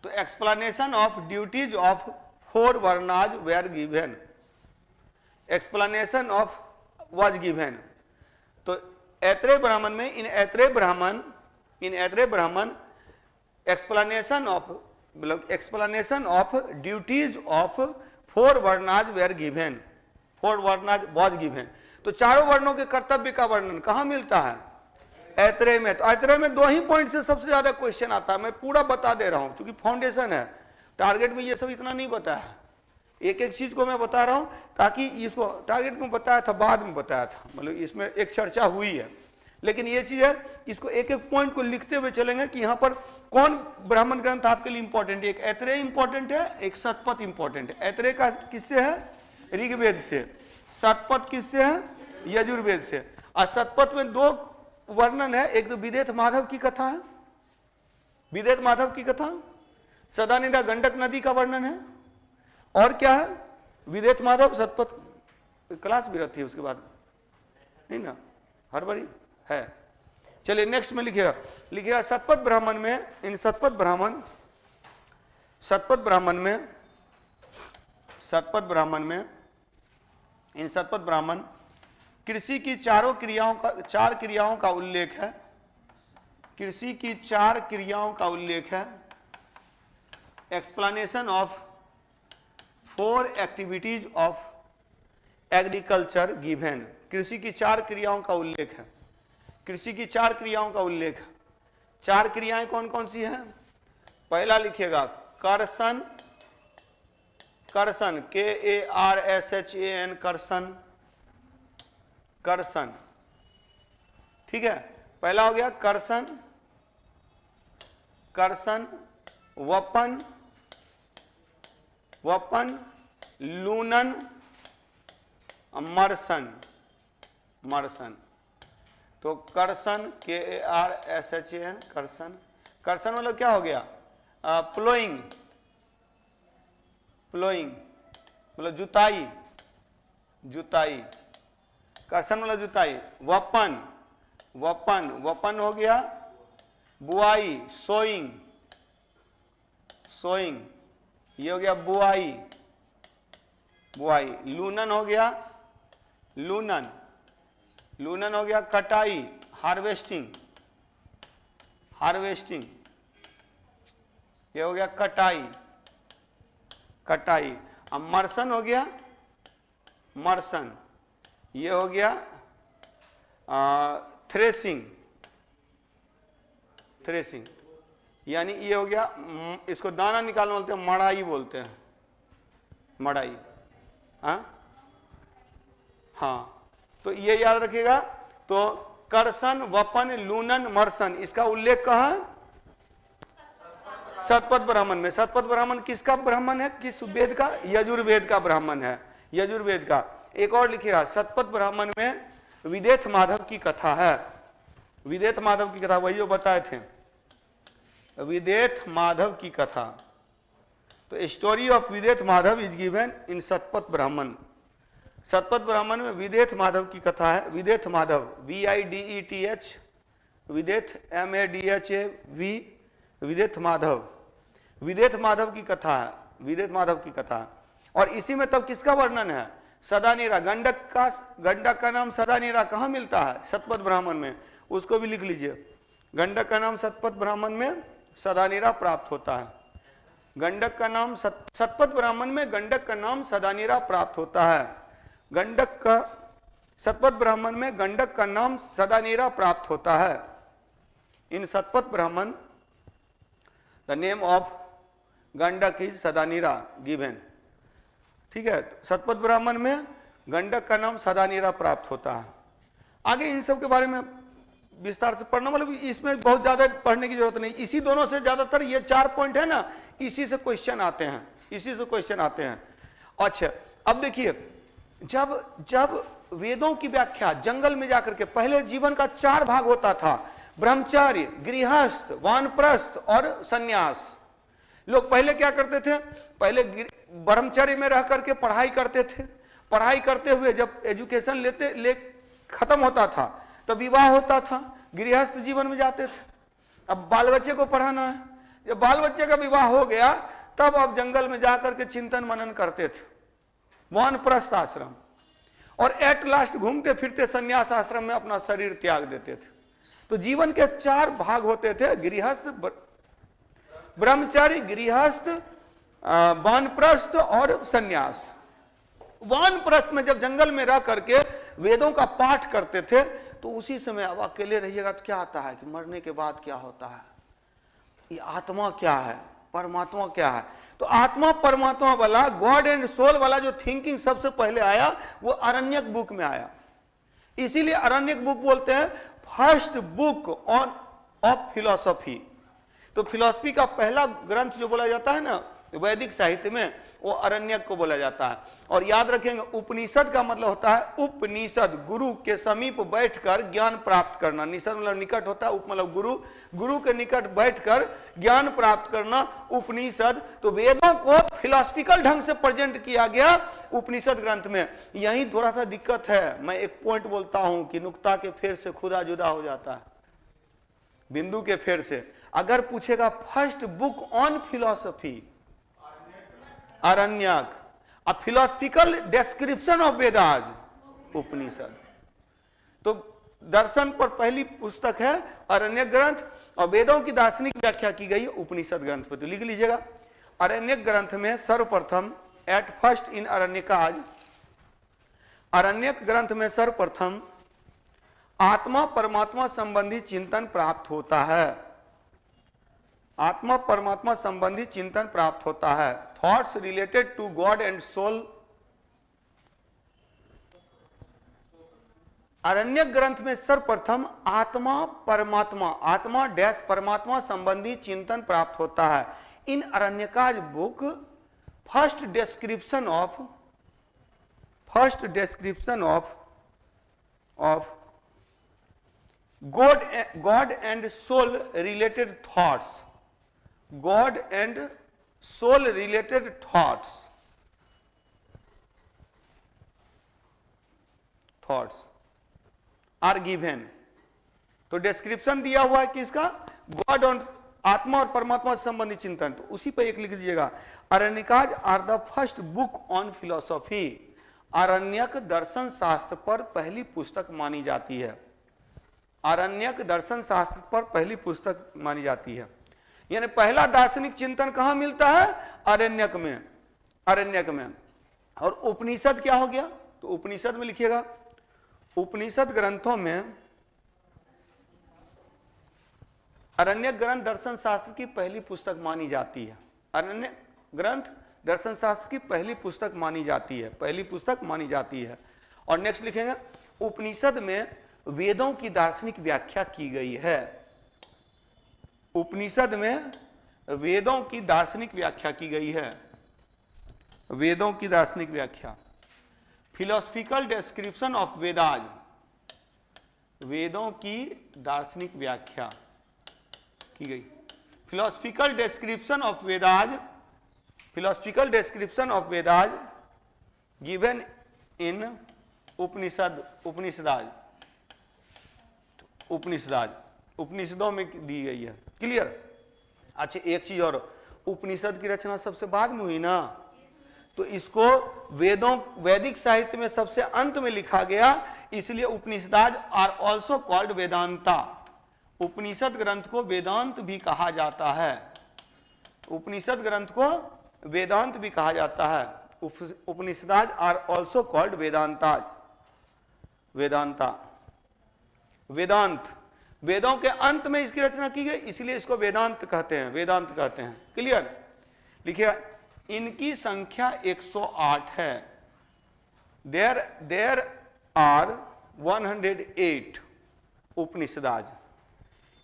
तो explanation of duties of 4 varnas were given, explanation of was given. तो ऐतरेय ब्राह्मण में, in Aitareya Brahmana explanation of, मतलब explanation of duties of 4 varnas were given, 4 varnas was given. तो चारों वर्णों के कर्तव्य का वर्णन कहां मिलता है? ऐतरेय में। तो ऐतरेय में 2 ही पॉइंट से सबसे ज्यादा क्वेश्चन आता है। मैं पूरा बता दे रहा हूं क्योंकि फाउंडेशन है, टारगेट में ये सब इतना नहीं बताया है, एक एक चीज को मैं बता रहा हूं ताकि इसको टारगेट में बताया था, बाद में बताया था, मतलब इसमें एक चर्चा हुई है। लेकिन ये चीज है, इसको एक एक पॉइंट को लिखते हुए चलेंगे कि यहां पर कौन ब्राह्मण ग्रंथ आपके लिए इंपॉर्टेंट है। एक ऐतरेय इंपॉर्टेंट है, एक शतपथ इंपॉर्टेंट है। ऐतरेय का किससे है? ऋग्वेद से। शतपथ किससे है? यजुर्वेद से। और शतपथ में 2 वर्णन है, एक तो विदेथ माधव की कथा है, विदेथ माधव की कथा, सदानिरा गंडक नदी का वर्णन है, और क्या है? विदेथ माधव, शतपथ। क्लास भी रहती है उसके बाद, नहीं ना, हर बारी है। चलिए नेक्स्ट में लिखिएगा शतपथ ब्राह्मण में, इन शतपथ ब्राह्मण कृषि की 4 क्रियाओं का उल्लेख है, कृषि की 4 क्रियाओं का उल्लेख है। Explanation of 4 activities of agriculture given, कृषि की 4 क्रियाओं का उल्लेख है, कृषि की 4 क्रियाओं का उल्लेख है। 4 क्रियाएं कौन कौन सी हैं? पहला लिखिएगा कर्षण, कर्षण, KARSHAN, कर्षण, कर्षण, ठीक है, पहला हो गया कर्षण, कर्षण, वपन, वपन, लूनन, मर्सन, मर्सन। तो कर्षण, KARSHAN, कर्षण, कर्षण मतलब क्या हो गया? प्लोइंग, प्लोइंग मतलब जुताई, जुताई, कर्षण मतलब जुताई। वपन, वपन, वपन हो गया बुआई, सोइंग, सोइंग, ये हो गया बुआई, बुआई। लूनन हो गया, लूनन, लूनन हो गया कटाई, हार्वेस्टिंग, हार्वेस्टिंग, ये हो गया कटाई, कटाई। अब मर्सन हो गया, मर्सन, ये हो गया थ्रेसिंग, थ्रेसिंग, यानी ये हो गया, इसको दाना निकालना बोलते हैं, मड़ाई बोलते हैं, मड़ाई। हाँ, तो ये याद रखिएगा। तो कर्षण, वपन, लूनन, मर्सन, इसका उल्लेख कहाँ? शतपथ ब्राह्मण में। शतपथ ब्राह्मण किसका ब्राह्मण है, किस वेद का? यजुर्वेद का ब्राह्मण है, यजुर्वेद का। एक और लिखिएगा, शतपथ ब्राह्मण में विदेथ माधव की कथा है। विदेथ माधव की कथा वही जो बताए थे, विदेथ माधव की कथा। तो story of Videgha Madhav is given in Shatapatha Brahmana. Shatapatha ब्राह्मण में विदेथ माधव की कथा है। विदेथ माधव, VIDETH, विदेथ MADHAV, विदेथ माधव, विदेथ माधव की कथा है, विदेथ माधव की कथा। और इसी में तब किसका वर्णन है? सदानीरा, गंडक का नाम सदानीरा कहाँ मिलता है? शतपथ ब्राह्मण में। उसको भी लिख लीजिए, गंडक का नाम शतपथ ब्राह्मण में सदानीरा प्राप्त होता है। गंडक का नाम शतपथ ब्राह्मण में गंडक का नाम सदानीरा प्राप्त होता है। गंडक का, शतपथ ब्राह्मण में गंडक का नाम सदानीरा प्राप्त होता है। इन शतपथ ब्राह्मण the name of Gandak is Sadanira given. ठीक है, शतपथ ब्राह्मण में गंडक का नाम सदानीरा प्राप्त होता है। आगे इन सब के बारे में विस्तार से पढ़ना, मतलब इसमें बहुत ज्यादा पढ़ने की जरूरत नहीं। इसी दोनों से ज्यादातर ये 4 पॉइंट है ना, इसी से क्वेश्चन आते हैं, इसी से क्वेश्चन आते हैं। अच्छा, अब देखिए, जब वेदों की व्याख्या जंगल में जाकर के, पहले जीवन का 4 भाग होता था, ब्रह्मचर्य, गृहस्थ, वानप्रस्थ और सन्यास। लोग पहले क्या करते थे? पहले ब्रह्मचर्य में रह करके पढ़ाई करते थे। पढ़ाई करते हुए जब एजुकेशन ले खत्म होता था तो विवाह होता था, गृहस्थ जीवन में जाते थे। अब बाल बच्चे को पढ़ाना है, जब बाल बच्चे का विवाह हो गया तब अब जंगल में जाकर के चिंतन मनन करते थे, वानप्रस्थ आश्रम, और एट लास्ट घूमते फिरते सन्यास आश्रम में अपना शरीर त्याग देते थे। तो जीवन के 4 भाग होते थे, गृहस्थ, ब्रह्मचारी, गृहस्थ, वानप्रस्थ और सन्यास। वानप्रस्थ में जब जंगल में रह करके वेदों का पाठ करते थे तो उसी समय अब अकेले रहिएगा तो क्या आता है कि मरने के बाद क्या होता है, ये आत्मा क्या है, परमात्मा क्या है। तो आत्मा परमात्मा वाला, गॉड एंड सोल वाला जो थिंकिंग सबसे पहले आया वो अरण्यक बुक में आया। इसीलिए अरण्यक बुक बोलते हैं फर्स्ट बुक ऑफ फिलॉसफी। तो फिलॉसफी का पहला ग्रंथ जो बोला जाता है ना वैदिक साहित्य में, वो अरण्यक को बोला जाता है। और याद रखेंगे, उपनिषद का मतलब होता है उपनिषद, गुरु के समीप बैठकर ज्ञान प्राप्त करना। निषद मतलब निकट होता है, उप मतलब गुरु, गुरु के निकट बैठकर ज्ञान प्राप्त करना उपनिषद। तो वेदों को फिलॉसफिकल ढंग से प्रेजेंट किया गया उपनिषद ग्रंथ में। यही थोड़ा सा दिक्कत है, मैं एक पॉइंट बोलता हूं कि नुक्ता के फेर से खुदा जुदा हो जाता है, बिंदु के फेर से। अगर पूछेगा first book on philosophy, Aranyaka, a philosophical description of Vedas, Upanishad. तो दर्शन पर पहली पुस्तक है अरण्यक ग्रंथ, और वेदों की दार्शनिक व्याख्या की गई उपनिषद ग्रंथ पर। तो लिख लीजिएगा, अरण्यक ग्रंथ में सर्वप्रथम, एट फर्स्ट इन अरण्यकाज, अरण्यक ग्रंथ में सर्वप्रथम आत्मा परमात्मा संबंधी चिंतन प्राप्त होता है। आत्मा परमात्मा संबंधी चिंतन प्राप्त होता है। Thoughts related to God and soul. Aranyaka ग्रंथ में सर्वप्रथम आत्मा परमात्मा, आत्मा डैश परमात्मा संबंधी चिंतन प्राप्त होता है। In Aranyakas book first description of God and soul related thoughts, God and soul related thoughts are given। तो डिस्क्रिप्शन दिया हुआ है किसका? गॉड और आत्मा और परमात्मा से संबंधित चिंतन। तो उसी पर एक लिख दीजिएगा, Aranyakas are the first book on philosophy. Aranyaka दर्शन शास्त्र पर पहली पुस्तक मानी जाती है। अरण्यक दर्शन शास्त्र पर पहली पुस्तक मानी जाती है। यानी पहला दार्शनिक चिंतन कहां मिलता है? अरण्यक में, अरण्यक में। और उपनिषद क्या हो गया? तो उपनिषद में लिखिएगा, उपनिषद ग्रंथों में अरण्यक ग्रंथ दर्शन शास्त्र की पहली पुस्तक मानी जाती है। अरण्यक ग्रंथ दर्शन शास्त्र की पहली पुस्तक मानी जाती है, पहली पुस्तक मानी जाती है। और नेक्स्ट लिखेंगे, उपनिषद में वेदों की दार्शनिक व्याख्या की गई है। उपनिषद में वेदों की दार्शनिक व्याख्या की गई है। वेदों की दार्शनिक व्याख्या, फिलोसफिकल डिस्क्रिप्शन ऑफ वेदाज, वेदों की दार्शनिक व्याख्या की गई। Philosophical description of Vedas, philosophical description of Vedas given in Upanishad, Upanishads, Upanishads उपनिषदों में दी गई है। क्लियर। अच्छा एक चीज और, उपनिषद की रचना सबसे बाद में हुई ना, तो इसको वेदों, वैदिक साहित्य में सबसे अंत में लिखा गया, इसलिए उपनिषदाज आर ऑल्सो कॉल्ड वेदांता। उपनिषद ग्रंथ को वेदांत भी कहा जाता है, उपनिषद ग्रंथ को वेदांत भी कहा जाता है। Upanishads are also called Vedanta, Vedanta, Vedanta, वेदों के अंत में इसकी रचना की गई, इसलिए इसको वेदांत कहते हैं, वेदांत कहते हैं। क्लियर। लिखिए इनकी संख्या 108 है। देयर आर 108 उपनिषदाज,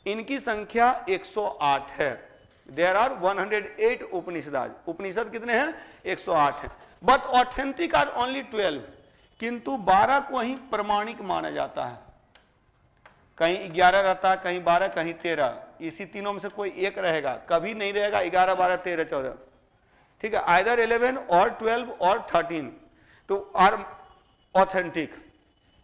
इनकी संख्या 108 है। देयर आर 108 उपनिषदाज, उपनिषद कितने हैं? 108 हैं। बट ऑथेंटिक आर ओनली 12, किंतु 12 को ही प्रमाणिक माना जाता है। कहीं 11 रहता है, कहीं 12, कहीं 13, इसी तीनों में से कोई एक रहेगा, कभी नहीं रहेगा 11, 12, 13, 14। ठीक है, आइदर 11 और 12 और 13 तो आर ऑथेंटिक,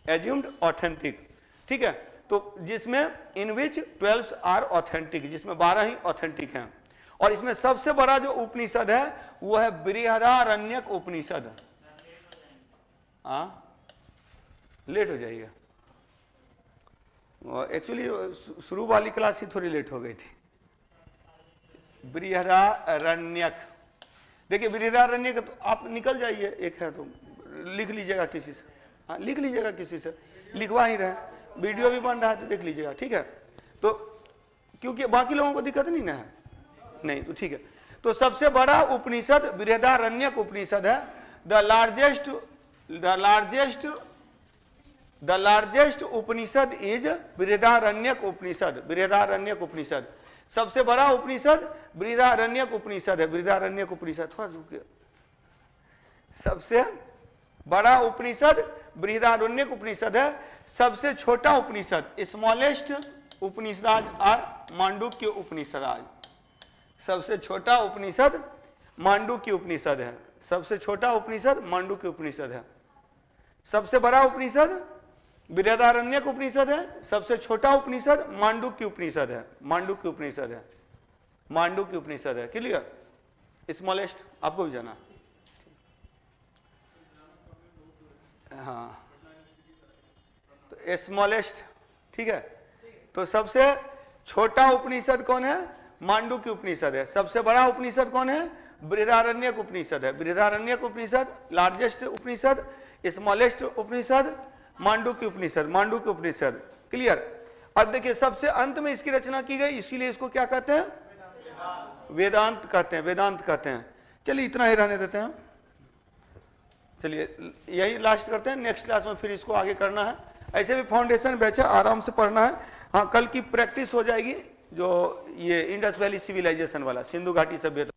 एज्यूम्ड ऑथेंटिक। ठीक है, तो जिसमें इन विच 12 आर ऑथेंटिक, जिसमें 12 ही ऑथेंटिक हैं। और इसमें सबसे बड़ा जो उपनिषद है वो है बृहदारण्यक उपनिषद। हाँ लेट हो जाएगा, एक्चुअली शुरू वाली क्लास ही थोड़ी लेट हो गई थी। बृहदारण्यक, देखिए बृहदारण्यक तो आप निकल जाइए, एक है तो लिख लीजिएगा किसी से, हाँ लिख लीजिएगा किसी से, लिखवा ही रहे, वीडियो भी बन रहा है तो देख लीजिएगा। ठीक है, तो क्योंकि बाकी लोगों को दिक्कत नहीं ना है, नहीं तो ठीक है। तो सबसे बड़ा उपनिषद बृहदारण्यक उपनिषद है। The largest Upanishad is Brihadaranyaka Upanishad, Brihadaranyaka Upanishad सबसे बड़ा उपनिषद बृहदारण्यक उपनिषद है। बृहदारण्यक उपनिषद थोड़ा झुके, सबसे बड़ा उपनिषद बृहदारण्यक उपनिषद है। सबसे छोटा उपनिषद, स्मॉलेस्ट उपनिषद आर मांडुक्य उपनिषद। सबसे छोटा उपनिषद मांडुक्य उपनिषद है, सबसे छोटा उपनिषद मांडुक्य उपनिषद है। सबसे बड़ा उपनिषद बृहदारण्यक उपनिषद है, सबसे छोटा उपनिषद मांडुक्य उपनिषद है, मांडुक्य उपनिषद है, मांडुक्य उपनिषद है। क्लियर। स्मॉलेस्ट आपको भी जाना, हाँ तो स्मॉलेस्ट। ठीक है, तो सबसे छोटा उपनिषद कौन है? मांडुक्य उपनिषद है। सबसे बड़ा उपनिषद कौन है? बृहदारण्यक उपनिषद है। बृहदारण्यक उपनिषद लार्जेस्ट उपनिषद, स्मॉलेस्ट उपनिषद मांडुक्य उपनिषद, मांडुक्य उपनिषद। क्लियर। अब देखिए सबसे अंत में इसकी रचना की गई, इसीलिए इसको क्या कहते हैं? वेदांत कहते हैं, वेदांत कहते हैं। चलिए इतना ही रहने देते हैं, चलिए यही लास्ट करते हैं, नेक्स्ट क्लास में फिर इसको आगे करना है। ऐसे भी फाउंडेशन बैच है, आराम से पढ़ना है। हाँ कल की प्रैक्टिस हो जाएगी जो ये इंडस वैली सिविलाइजेशन वाला, सिंधु घाटी सभ्यता।